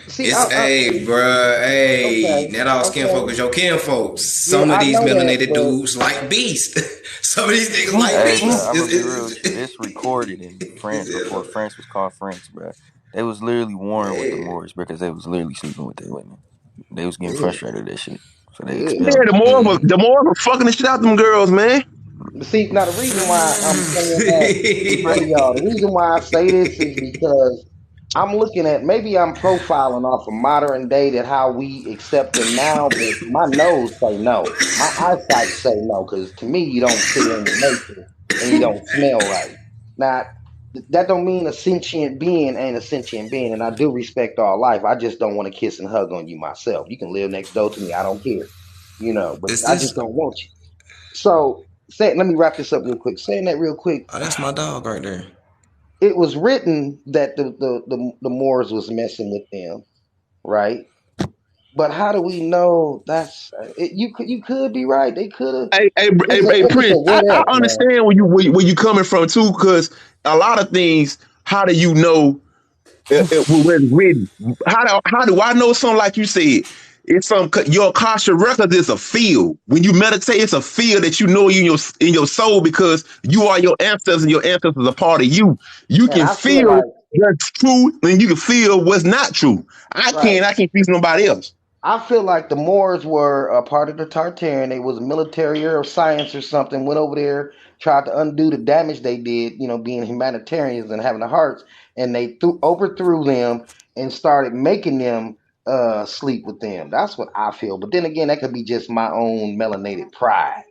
See, It's a bruh, hey, okay, not all skin okay. folks is your kin folks. Yeah, Some of I these know that, melanated but dudes like beast. Some of these niggas who, like Hey, bro, beast. I'm gonna be real with you. This recorded in France before Yeah. France was called France, bro. They was literally warring with the Yeah. Moors because they was literally sleeping with their women. They was getting ugh, frustrated with that shit, so they ugh. Yeah, expelled them. the Moors were fucking the shit out them girls, man. See, now the reason why I'm saying that, brother, y'all, the reason why I say this is because I'm looking at maybe I'm profiling off of modern day that how we accept them now, but my nose say no, my eyesight say no, because to me you don't fit in with nature and you don't smell right. Now that don't mean a sentient being ain't a sentient being, and I do respect all life. I just don't want to kiss and hug on you myself. You can live next door to me, I don't care, but Is I just this? don't want you. So, let me wrap this up real quick. Saying that real quick, Oh, that's my dog right there. it was written that the Moors was messing with them, right? But how do we know that's you could be right. They could have. Hey, It's just a Prince, what I if, man. understand where you coming from too, because a lot of things. How do you know where it's written? How do I know something like you said? It's some your Akasha record is a field. When you meditate, it's a field that you know in your soul because you are your ancestors and your ancestors are part of you. You And can I feel feel like what's true and you can feel what's not true. I right. can't. I can't feel nobody else. I feel like the Moors were a part of the Tartarian. They was military or science or something. Went over there, tried to undo the damage they did. Being humanitarians and having the hearts, and they overthrew them and started making them sleep with them. That's what I feel. But then again, that could be just my own melanated pride.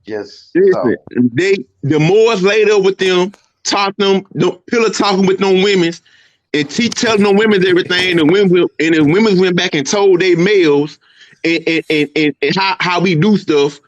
Just Listen, so. the Moors laid up with them, taught them, pillow talking with them women, and teach telling them women everything. And the women went back and told they males and how we do stuff.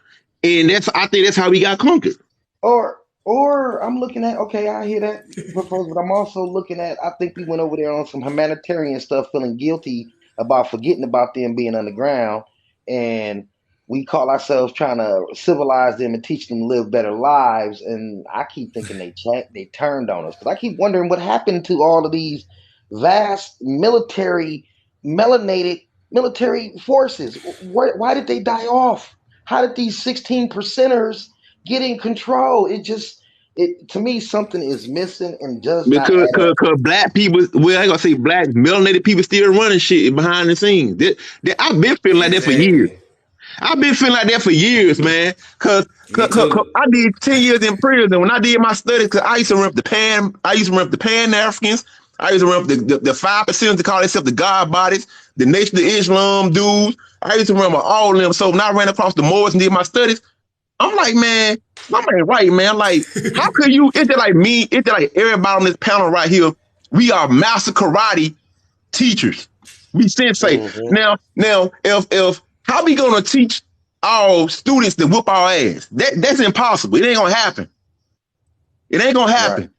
And I think that's how we got conquered. Or I'm looking at, okay, I hear that proposal, but I'm also looking at, I think we went over there on some humanitarian stuff, feeling guilty about forgetting about them being underground, and we call ourselves trying to civilize them and teach them to live better lives. And I keep thinking they turned on us, because I keep wondering what happened to all of these vast melanated military forces. Why did they die off? How did these 16 percenters get in control? To me, something is missing and does not Because add cause, up. cause black people, well, I ain't gonna say black, melanated people still running shit behind the scenes. I've been feeling like that for years. Exactly. I've been feeling like that for years, man. Me too. I did 10 years in prison. When I did my studies, cause I used to rep the Pan Africans. I used to rep the 5% to call themselves the God bodies, the Nation of Islam dudes. I used to remember all of them. So when I ran across the Moors and did my studies, I'm like, man, my man, right, man. Like, how could you? It's just like me. It's just like everybody on this panel right here. We are master karate teachers. We sensei. Hmm. Now, if how we gonna teach our students to whoop our ass? That's impossible. It ain't gonna happen. It ain't gonna Right, happen.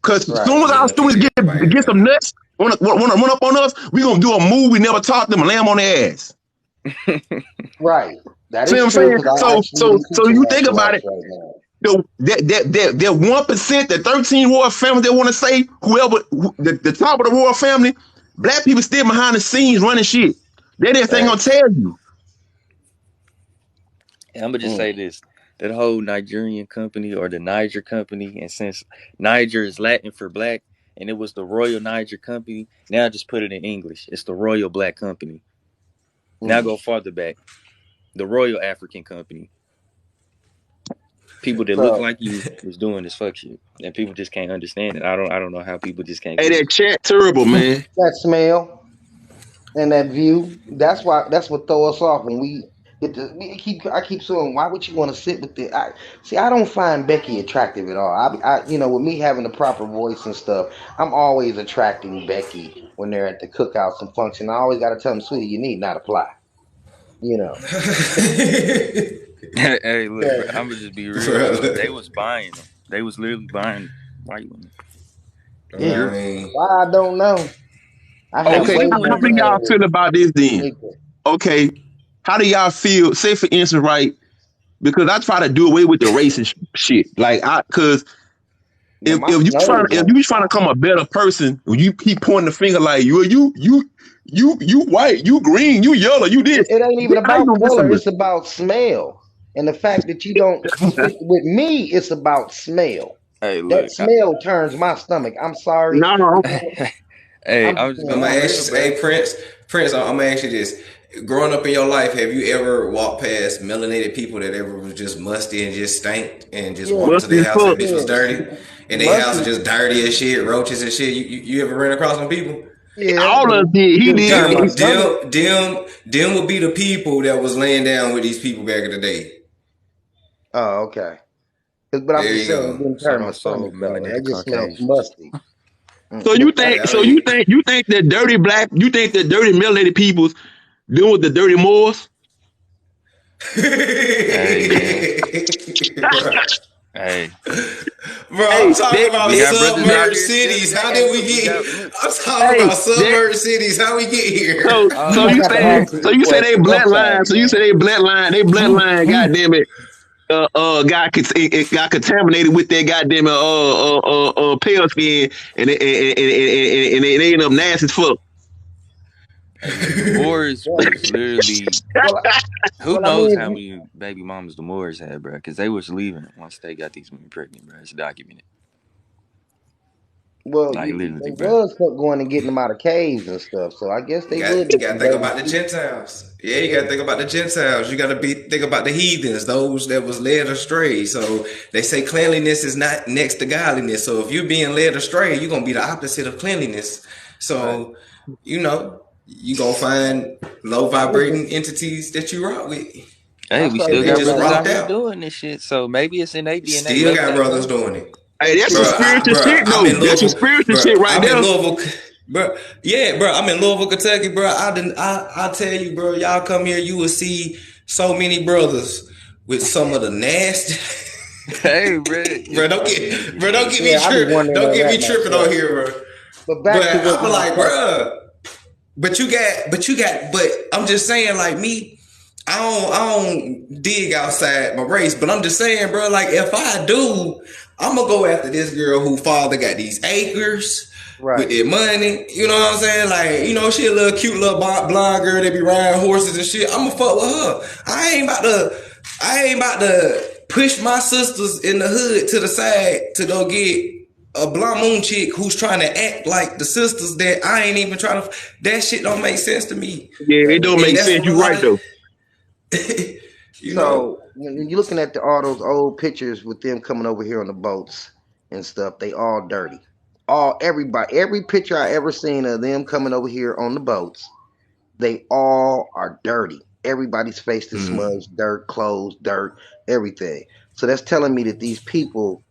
Cause as right, soon as We ain't our gonna teach students everybody get that. some nuts, wanna run up on us, we gonna do a move we never taught them and lay them on their ass. right. That See what is I'm true, saying? because I So actually so am so teaching you think martial about arts it. right now. That 1%, the 13 royal families that want to say the top of the royal family, black people still behind the scenes running shit. They just ain't gonna Facts. tell you. And I'm gonna just Mm. say this: that whole Nigerian company or the Niger company, and since Niger is Latin for black, and it was the Royal Niger Company, now just put it in English. It's the Royal Black Company. Now Mm. go farther back, the Royal African Company. People that look So like you was doing this fuck shit, and people just can't understand it. I don't know how people just can't Hey, get that it. chat terrible, man. that smell and that view, that's what throw us off when we get to I keep saying, why would you want to sit with the I don't find Becky attractive at all. With me having the proper voice and stuff, I'm always attracting Becky when they're at the cookouts and function. I always gotta tell them, sweetie, you need not apply. You know. Hey, look, bro, Yeah. I'm gonna just be real with you. Bro, They was buying them. They was literally buying white women in Yeah. I Europe. mean, Why I don't know. I They have was Okay, way literally how more buying do black y'all women. feel money about this than then? Nika. Okay, how do y'all feel? Say for instance, right? Because I try to do away with the racist shit. Like cause Now my if nose you trying to become a better person, you keep pointing the finger like you white, you green, you yellow, you this. it ain't even How you about gonna get color. somebody? It's about smell. And the fact that you don't, with me, it's about smell. Hey, That look, smell turns my stomach. I'm sorry. No, hey, I'm I'm just just I'm being gonna gonna be honest. real, ask, bro. hey Prince, I'm gonna ask you this: growing up in your life, have you ever walked past melanated people that ever was just musty and just stank, and just Yeah, walked into musty their as house fuck. and that bitch was yeah. dirty, and their house Musty, was just dirty as shit, roaches and shit? You ever ran across some people? yeah, All but of it us did. He didn't turn my did. stomach. Them would be the people that was laying down with these people back in the day. Oh, okay. But I'm There just you saying it go. didn't So turn my don't stomach so though. That melanated just smells Caucasians. musty. So But you think? Yeah, I So mean, you think that dirty black? You think that dirty melanated peoples dealing with the dirty Moors? Hey, man. bro, Hey, I'm Hey, talking that, about we that got brothers out submerged here stealing cities. that. How Hey, did we look, we get got here? look. I'm talking hey, about that. submerged cities. How we get here? So I you got to say ask you this they question. I'm sorry, bloodline. So you man. say they bloodline. Goddamn it. It got contaminated with that goddamn pale skin, and they end up nasty as fuck. Hey, look, the Moors Well, was literally. well, I, Who I knows mean, how many baby mamas the Moors had, bro? Because they was leaving once they got these women pregnant, bro. It's documented. well, Like they literally, bro. was kept going and getting them out of caves and stuff. So I guess they would You be got to some think dirty about the people. Gentiles. Yeah, you got to Yeah. think about the Gentiles. You got to be think about the heathens, those that was led astray. So they say cleanliness is not next to godliness. So if you're being led astray, you're gonna be the opposite of cleanliness. Right. So you gonna find low Listen, vibrating entities that you rock with. Hey, I we started still They got doing just like brothers my out rocked here out. doing this shit. So maybe it's in their DNA. Still Maybe got they brothers know. doing it. Hey, hey that's some Bro, Chris. spiritual shit I'm though. in That's some Louisville, spiritual bro. shit right I'm in there. Louisville, bro. Yeah, bro. I'm in Louisville, Kentucky, bro. I tell you, bro. Y'all come here, you will see so many brothers with some of the nasty. Hey, bro, bro, it's I be having don't hey. get Yeah, me I be tri- wondering don't on get that me tripping on myself. here, bro. But But back to what I'm my like, question. bro. But I'm just saying, like me, I don't dig outside my race, but I'm just saying, bro, like if I do, I'm gonna go after this girl who father got these acres with Right. their money. You know what I'm saying? Like, she a little cute little blonde girl that be riding horses and shit. I'm gonna fuck with her. I ain't about to push my sisters in the hood to the side to go get a blonde moon chick who's trying to act like the sisters that I ain't even trying to. That shit don't make sense to me, Yeah, it don't and make that's sense. what a You lot right though. of you know. So when you're looking at all those old pictures with them coming over here on the boats and stuff, they all dirty. Every picture I ever seen of them coming over here on the boats, they all are dirty. Everybody's face is smudged, dirt, clothes, dirt, everything. So that's telling me that these people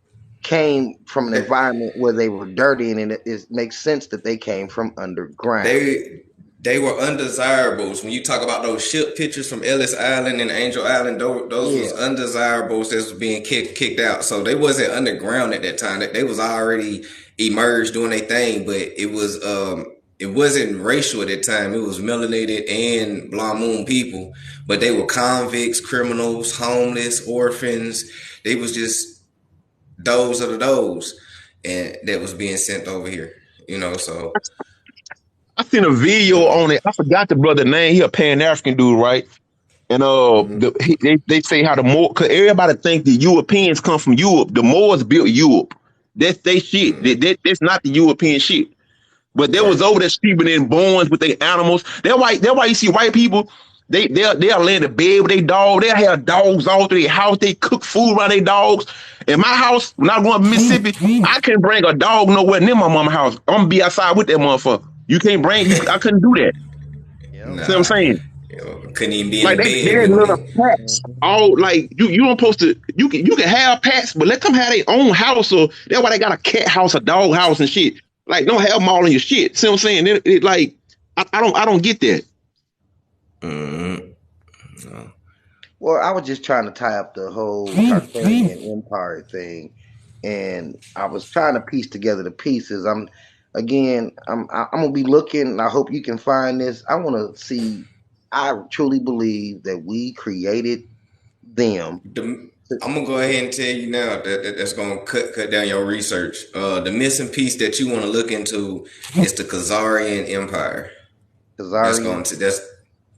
came from an environment where they were dirty, and it makes sense that they came from underground. They they were undesirables. When you talk about those ship pictures from Ellis Island and Angel Island, those was Yeah, undesirables that was being kicked out. So they wasn't underground at that time. They was already emerged doing their thing, but it wasn't racial at that time. It was melanated and blonde moon people, but they were convicts, criminals, homeless, orphans. They was just those of the those, and that was being sent over here. So I seen a video you know. on it. I forgot the brother name. He a Pan African dude, right? And Mm-hmm. they say how the Moor, cause everybody think the Europeans come from Europe. The Moors built Europe. That's they shit. That's not the European shit. But there was Right. over there sleeping in barns with their animals. That's why you see white people. They'll lay in the bed with their dog. They'll have dogs all through their house. They cook food around their dogs. In my house, when I go up to Mississippi, I can't bring a dog nowhere near my mama's house. I'm gonna be outside with that motherfucker. You can't bring you. I couldn't do that. Yep. See what I'm Nah. saying? Couldn't even be in the Like they bed had with little me. pets. All like you don't supposed to you can have pets, but let them have their own house. Or that's why they got a cat house, a dog house, and shit. Like don't have them all in your shit. See what I'm saying? Like I don't get that. Mm-hmm. No. Well, I was just trying to tie up the whole Tartarian Empire thing, and I was trying to piece together the pieces. I'm gonna be looking, and I hope you can find this. I want to see. I truly believe that we created them. I'm gonna go ahead and tell you now that's gonna cut down your research. The missing piece that you want to look into is the Khazarian Empire. Khazarian. That's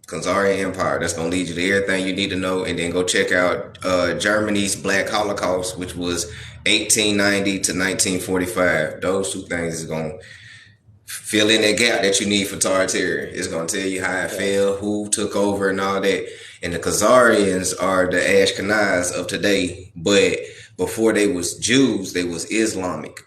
Khazarian Empire. That's gonna lead you to everything you need to know, and then go check out Germany's Black Holocaust, which was 1890 to 1945. Those two things is gonna fill in that gap that you need for Tartarian. It's gonna tell you how it fell, who took over, and all that. And the Khazarians are the Ashkenaz of today, but before they was Jews, they was Islamic.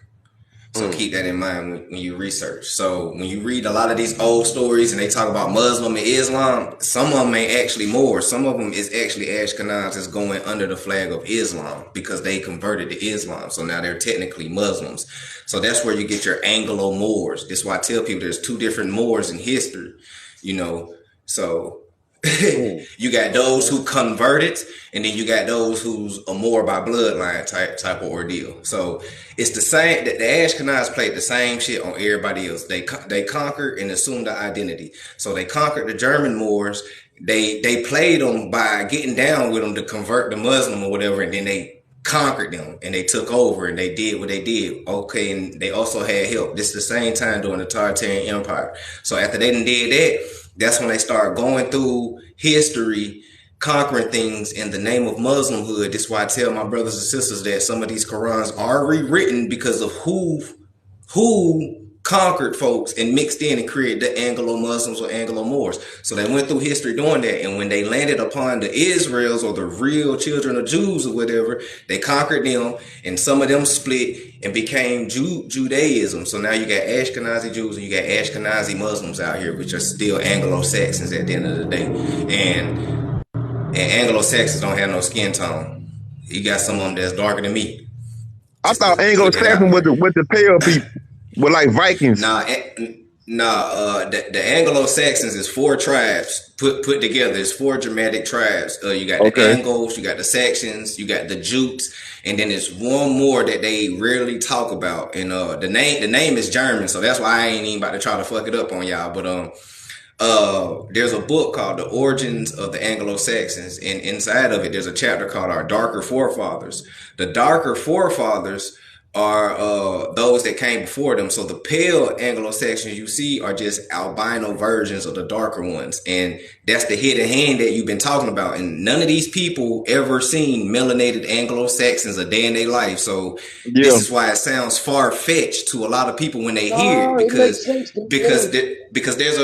So keep that in mind when you research. So when you read a lot of these old stories and they talk about Muslim and Islam, some of them ain't actually Moors. Some of them is actually Ashkenaz that's going under the flag of Islam because they converted to Islam. So now they're technically Muslims. So that's where you get your Anglo-Moors. That's why I tell people there's two different Moors in history, you know. So you got those who converted, and then you got those who's a Moor by bloodline type of ordeal. So it's the same. The Ashkenaz played the same shit on everybody else. They conquered and assumed the identity. So they conquered the German Moors. They played them by getting down with them to convert the Muslim or whatever, and then they conquered them and they took over and they did what they did. Okay, and they also had help. This is the same time during the Tartarian Empire. So after they done did that, that's when they start going through history, conquering things in the name of Muslimhood. That's why I tell my brothers and sisters that some of these Qurans are rewritten because of who conquered folks and mixed in and created the Anglo-Muslims or Anglo-Moors. So they went through history doing that. And when they landed upon the Israels or the real children of Jews or whatever, they conquered them, and some of them split and became Judaism. So now you got Ashkenazi Jews and you got Ashkenazi Muslims out here, which are still Anglo-Saxons at the end of the day. And Anglo-Saxons don't have no skin tone. You got some of them that's darker than me. I Just to thought put that out Anglo-Saxon there. with the pale people, with like Vikings. The Anglo-Saxons is four tribes put together. It's four Germanic tribes. You got the Okay. Angles, you got the Saxons, you got the Jutes, and then there's one more that they rarely talk about. And the name is German, so that's why I ain't even about to try to fuck it up on y'all. But there's a book called The Origins of the Anglo-Saxons, and inside of it there's a chapter called Our Darker Forefathers. The darker forefathers are those that came before them. So the pale Anglo-Saxons you see are just albino versions of the darker ones, and that's the hidden hand that you've been talking about. And none of these people ever seen melanated Anglo-Saxons a day in their life. So this Yeah. is why it sounds far-fetched to a lot of people when they hear it, No, it makes sense to me. because there's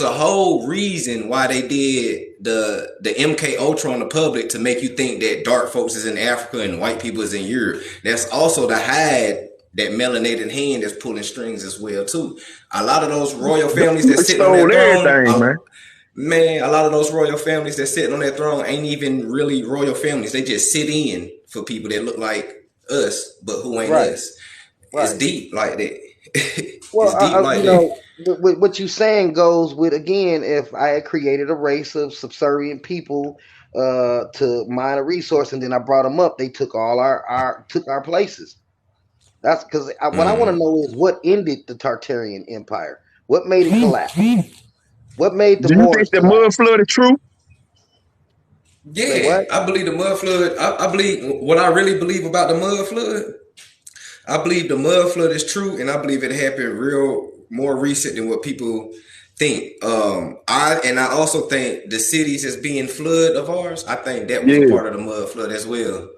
a whole reason why they did the MK Ultra on the public to make you think that dark folks is in Africa and white people is in Europe. That's also to hide that melanated hand that's pulling strings as well too. A lot of those royal families that They sitting on stole that everything, throne, man. man, a lot of those royal families that sitting on that throne ain't even really royal families. They just sit in for people that look like us, but who ain't Right, us. It's right. deep like that. Well, It's deep like that. what you saying goes with, again, if I had created a race of subservient people to mine a resource, and then I brought them up, they took all our took our places. That's because what I want to Mm. know is what ended the Tartarian Empire. What made it collapse? What made the Do you think Moors the collapse? mud flood is true? Say Yeah, what? I believe the mud flood. I believe what I really believe about the mud flood. I believe the mud flood is true, and I believe it happened real more recent than what people think. I also think the cities that's being flooded of ours. I think that was a Yeah. part of the mud flood as well.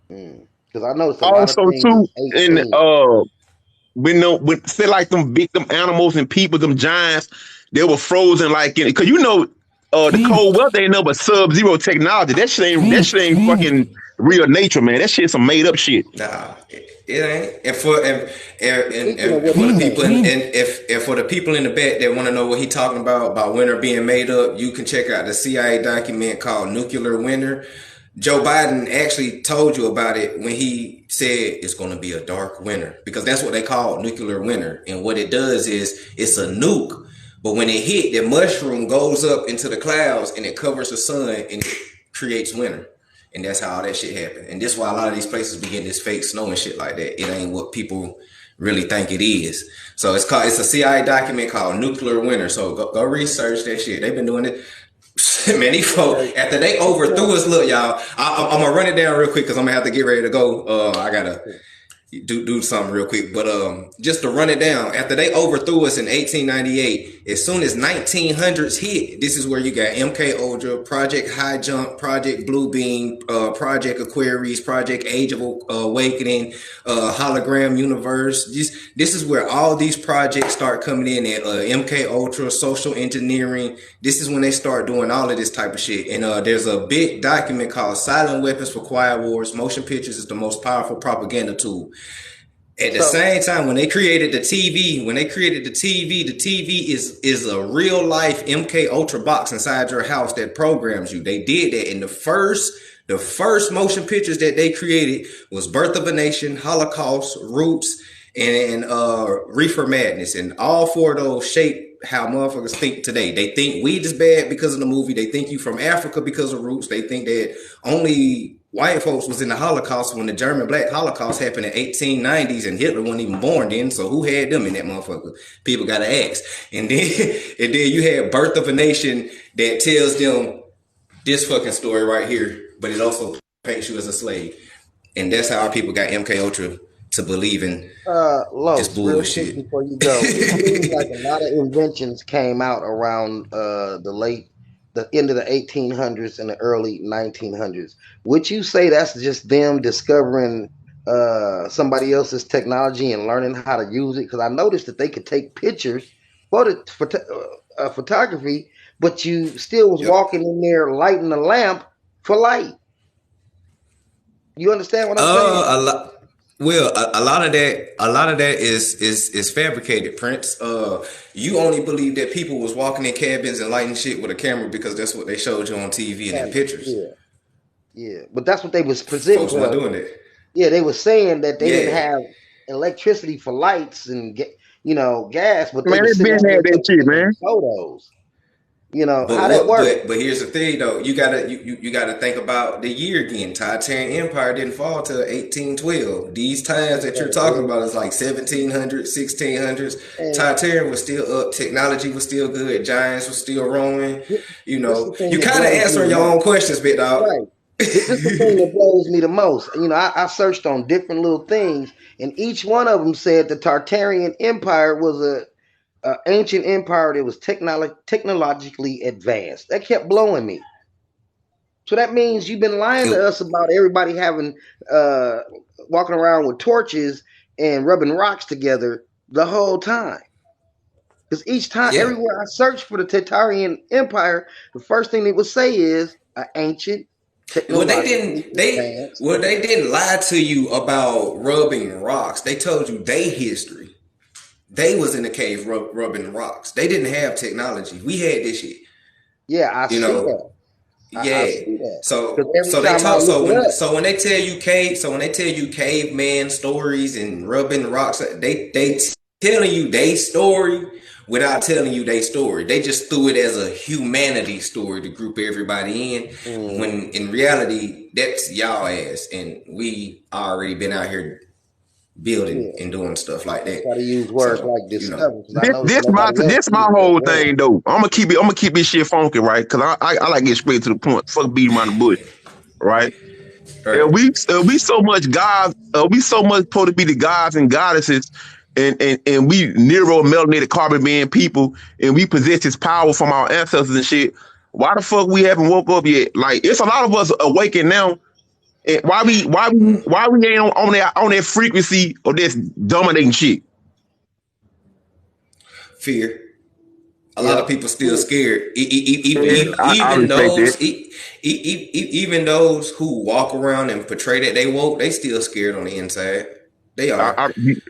Because I noticed a lot of Also things too, is and 18. when say like them big them animals and people, them giants, they were frozen like in because the cold weather ain't no but sub-zero technology. That shit ain't fucking real nature, man. That shit's some made up shit. Nah, it ain't. Speaking of And what for he's the people saying, and for the people in the back that want to know what he talking about winter being made up, you can check out the CIA document called Nuclear Winter. Joe Biden actually told you about it when he said it's going to be a dark winter because that's what they call nuclear winter. And what it does is it's a nuke, but when it hit, the mushroom goes up into the clouds and it covers the sun and it creates winter. And that's how all that shit happened. And this is why a lot of these places be getting this fake snow and shit like that. It ain't what people really think it is. So it's a CIA document called Nuclear Winter. So go research that shit. They've been doing it. Man, these folks, after they overthrew us, look, y'all, I'm gonna run it down real quick because I'm gonna have to get ready to go. I gotta do something real quick, but just to run it down, after they overthrew us in 1898, as soon as 1900s hit, this is where you got MK Ultra, Project High Jump, Project Bluebeam, Project Aquarius, Project Age of Awakening, Hologram Universe. This is where all these projects start coming in at MK Ultra, social engineering. This is when they start doing all of this type of shit. And there's a big document called Silent Weapons for Quiet Wars. Motion pictures is the most powerful propaganda tool. At the same time, when they created the TV, the TV is a real life MK Ultra box inside your house that programs you. They did that in the first motion pictures that they created was Birth of a Nation, Holocaust, Roots, and Reefer Madness. And all four of those shape how motherfuckers think today. They think weed is bad because of the movie. They think you from Africa because of Roots. They think that only white folks was in the Holocaust when the German Black Holocaust happened in 1890s and Hitler wasn't even born then. So who had them in that motherfucker? People gotta ask. And then you had Birth of a Nation that tells them this fucking story right here, but it also paints you as a slave. And that's how our people got MK Ultra to believe in this bullshit. Before you go, it seems like a lot of inventions came out around the end of the 1800s and the early 1900s. Would you say that's just them discovering somebody else's technology and learning how to use it? Because I noticed that they could take pictures for photography, but you still was walking in there lighting the lamp for light. You understand what I'm saying? Well, a lot of that is fabricated, Prince. You only believe that people was walking in cabins and lighting shit with a camera because that's what they showed you on TV and in pictures. Yeah, but that's what they was presenting. Folks weren't doing it. Yeah, they were saying that they didn't have electricity for lights and gas, but they Man, they been had that shit, man. Photos. How that works. But here's the thing, though. You gotta think about the year again. Titanian Empire didn't fall till 1812. These times that you're talking about is like 1700s, 1600s. Titanian was still up. Technology was still good. Giants were still roaming. You kind of answering your own questions, bit dog. Right. This is the thing that blows me the most. I searched on different little things, and each one of them said the Tartarian Empire was a ancient empire that was technologically advanced. That kept blowing me. So that means you've been lying to us about everybody having walking around with torches and rubbing rocks together the whole time. Because each time, everywhere I searched for the Tartarian Empire, the first thing they would say is an ancient. Well, they didn't lie to you about rubbing rocks. They told you their history. They was in the cave rubbing rocks. They didn't have technology. We had this shit. Yeah, I see that. I see that. So when they tell you caveman stories and rubbing rocks, they telling you their story without telling you their story. They just threw it as a humanity story to group everybody in. When in reality, that's y'all ass, and we already been out here building and doing stuff like that. Got to use words like discover. This my whole thing though. I'm gonna keep this shit funky, right? Because I like to get straight to the point. Fuck beating around the bush, right? And we so much supposed to be the gods and goddesses and we neuro-melanated carbon being people, and we possess this power from our ancestors and shit. Why the fuck we haven't woke up yet? Like, it's a lot of us awakened now. And why we ain't on that frequency of this dominating shit? Fear. A lot Yeah. of people still scared. I Even respect that. even those who walk around and portray that they woke, they still scared on the inside. They are. You,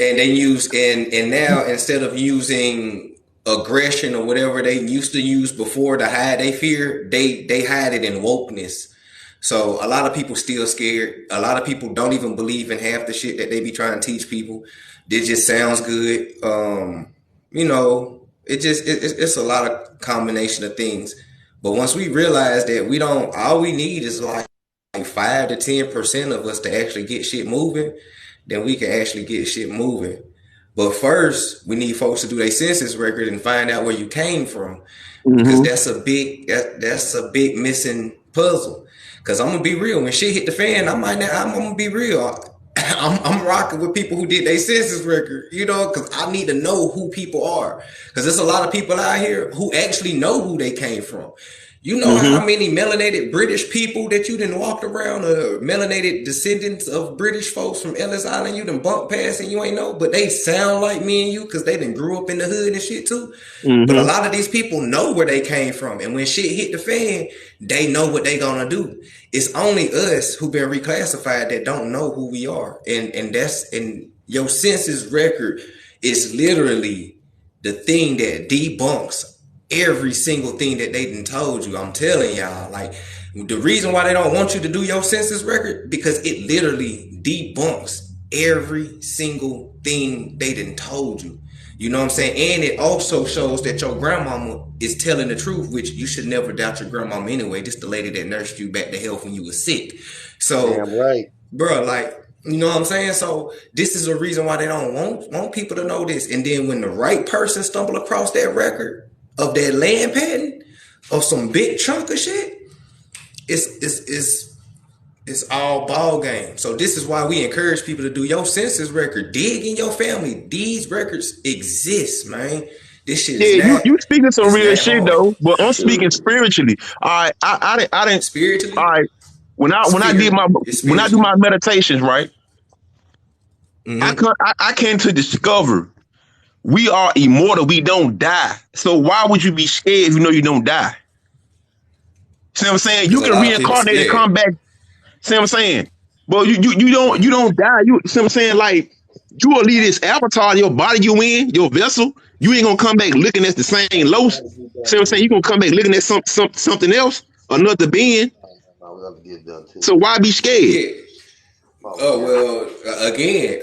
And they use and now instead of using aggression or whatever they used to use before to hide their fear, they hide it in wokeness. So a lot of people still scared. A lot of people don't even believe in half the shit that they be trying to teach people. It just sounds good. You know, it's a lot of combination of things. But once we realize that we don't, all we need is like 5 to 10% of us to actually get shit moving, then we can actually get shit moving. But first, we need folks to do their census record and find out where you came from, because that's a big missing puzzle. Because I'm gonna be real, when shit hit the fan, I'm gonna be real. I'm rocking with people who did their census record, you know, because I need to know who people are. Because there's a lot of people out here who actually know who they came from. You know how many melanated British people that you done walked around, melanated descendants of British folks from Ellis Island you done bumped past and you ain't know, but they sound like me and you because they done grew up in the hood and shit too. But a lot of these people know where they came from, and when shit hit the fan, they know what they gonna do. It's only us who been reclassified that don't know who we are, and your census record is literally the thing that debunks every single thing that they done told you. I'm telling y'all, like, the reason why they don't want you to do your census record, because it literally debunks every single thing they done told you. You know what I'm saying? And it also shows that your grandmama is telling the truth, which you should never doubt your grandmama anyway. Just the lady that nursed you back to health when you were sick. So, Damn right. bro, like, you know what I'm saying? So this is a reason why they don't want people to know this. And then when the right person stumble across that record of that land patent of some big chunk of shit, it's all ball game. So this is why we encourage people to do your census record. Dig in your family. These records exist, man. This shit is yeah, not, you speaking some it's real not shit hard. though, but I'm speaking spiritually. All right, I didn't. All Spiritually, right, when I did spirit. It's when I do spiritually. my meditations, right, Mm-hmm. I came to discover we are immortal. We don't die. So why would you be scared if you know you don't die? See what I'm saying? You Because a can lot of people reincarnate and scared. come back. See what I'm saying? But you don't die. You see what I'm saying? Like, you will leave this avatar, your body you in, your vessel. You ain't gonna come back looking at the same los. See what I'm saying? You gonna come back looking at something else, another being. I was about to get done too. So why be scared? Yeah. Oh well, again,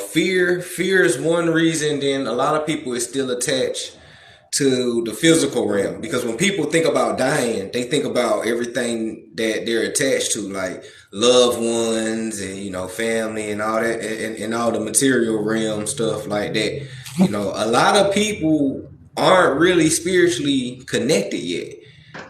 fear is one reason. Then a lot of people is still attached to the physical realm, because when people think about dying, they think about everything that they're attached to, like loved ones and family and all that, and all the material realm stuff like that. A lot of people aren't really spiritually connected yet.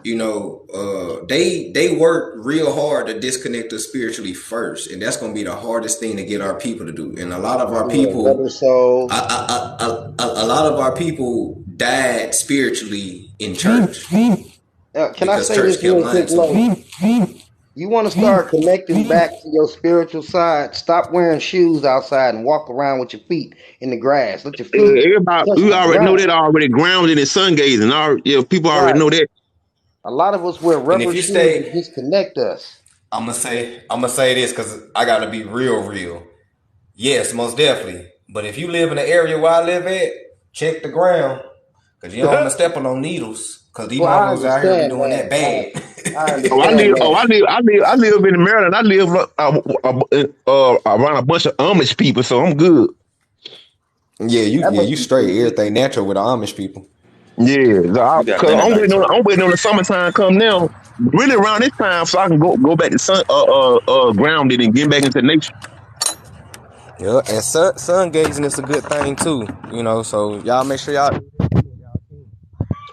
They work real hard to disconnect us spiritually first, and that's going to be the hardest thing to get our people to do. And a lot of our people, So a lot of our people died spiritually in church can I because say church this kept real lying quick, to them. Lo? You want to start connecting back to your spiritual side? Stop wearing shoes outside and walk around with your feet in the grass. Let your feet Everybody, touch we the already know ground. that already grounded in sun gazing. Yeah, people already Right. know that. A lot of us wear And rubber if you shoes to stay, disconnect us. I'm gonna say this because I gotta be real. Yes, most definitely. But if you live in the area where I live at, check the ground, because you don't want to step on needles, because these Well, I motherfuckers out here be understand doing that. that bad. I Oh, understand that. I live in Maryland. I live around a bunch of Amish people, so I'm good. Yeah, you That yeah must you be straight. cool. Everything natural with the Amish people. Yeah, You got cause Mennonites over I'm there. waiting on the summertime come now. Really around this time, so I can go back to sun grounded and get back into nature. Yeah, and sun gazing is a good thing too. So y'all make sure y'all.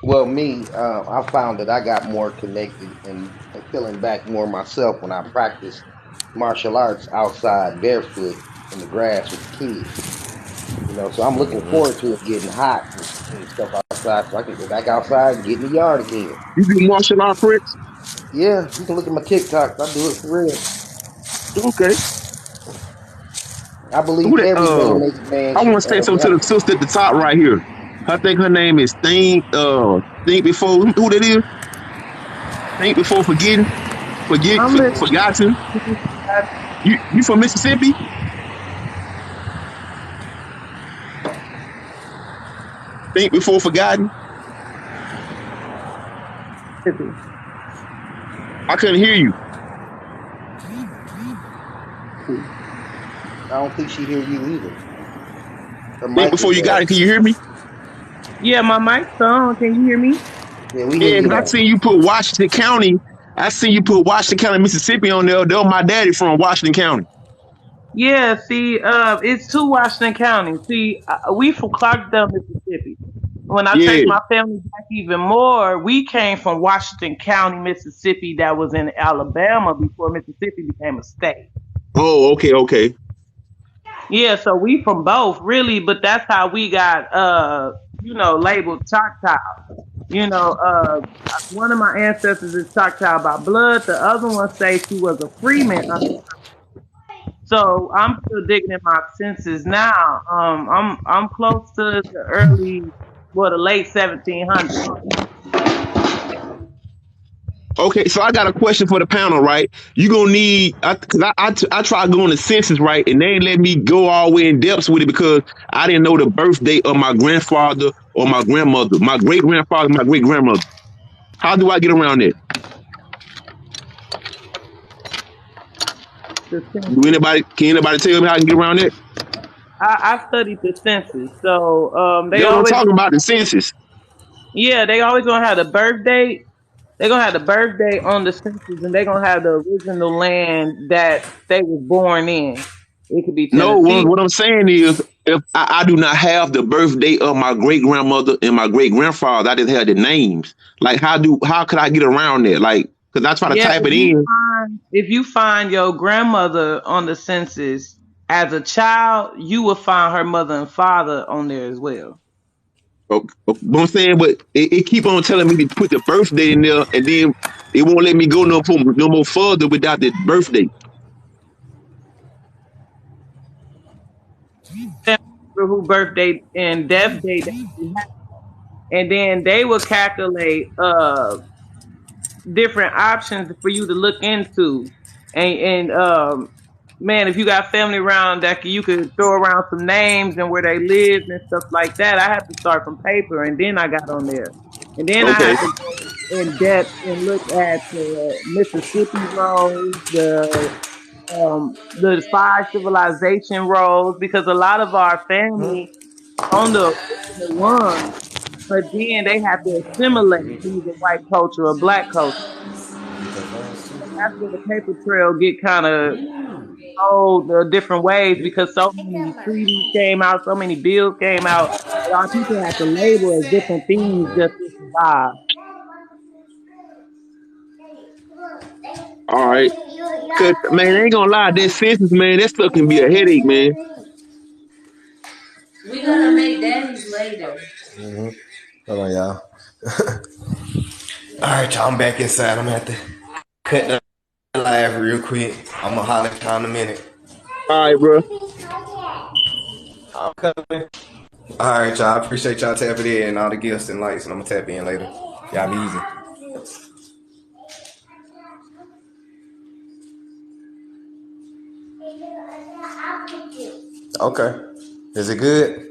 Well, me, I found that I got more connected and feeling back more myself when I practiced martial arts outside barefoot in the grass with the kids. So I'm looking forward to it getting hot and stuff outside, so I can go back outside and get in the yard again. You do martial art, Prince? Yeah, you can look at my TikToks. I do it for real. Okay. I believe Who that? every man makes man I should want to say something to have. the sister at the top right here. I think her name is Think. Think before who that is? Think before forgetting. I'm Forgotten. listening. You from Mississippi? Think before forgotten. I couldn't hear you. I don't think she hear you either. Her Think mic before is you got it. Can you hear me? Yeah, my mic's on. Can you hear me? Yeah, we hear Yeah, you because I now. seen you put Washington County. I seen you put Washington County, Mississippi on there. That was my daddy from Washington County. Yeah, see, it's two Washington County. See, we from Clarksdale, Mississippi. When I Yeah. trace my family back even more, we came from Washington County, Mississippi, that was in Alabama before Mississippi became a state. Oh, okay. Yeah, so we from both, really, but that's how we got, labeled Choctaw. One of my ancestors is Choctaw by blood. The other one say she was a freeman. So I'm still digging in my senses now. I'm close to the late 1700s. Okay, so I got a question for the panel, right? You gonna need, because I tried going to census, right, and they ain't let me go all the way in depths with it because I didn't know the birth date of my grandfather or my grandmother, my great grandfather, my great grandmother. How do I get around that? The census. Can anybody tell me how I can get around that? I studied the census, so they That's what I'm always talking about, the census. they always gonna have the birth date. They're gonna have the birth date on the census, and they're gonna have the original land that they was born in. It could be No, Tennessee. what I'm saying is, if I do not have the birth date of my great grandmother and my great grandfather, I just have the names. Like, how could I get around that? Like, because I try to Yeah, type it in. if you find your grandmother on the census as a child, you will find her mother and father on there as well. But I'm saying, but it keep on telling me to put the birthday in there, and then it won't let me go no more further without the birthday. Who birthday and death date, and then they will calculate different options for you to look into. And man, if you got family around that you could throw around some names and where they lived and stuff like that, I have to start from paper, and then I got on there, and then I Okay. have to go in depth and look at the Mississippi roads, the five civilization roads, because a lot of our family on the original one, but then they have to assimilate to either white culture or black culture. That's where the paper trail get kind of told the different ways, because so many treaties came out, so many bills came out, that our people have to label as different things just to survive. All right. Cause man, I ain't gonna lie, that census, man, that stuff can be a headache, man. We gonna make daddies later. Hold on, y'all. All right, y'all. I'm back inside. I'm gonna have to cut the live real quick. I'm gonna holler at y'all in a minute. All right, bro. I'm coming. All right, y'all. I appreciate y'all tapping in and all the gifts and lights, and I'm gonna tap in later. Y'all be easy. Okay. Is it good?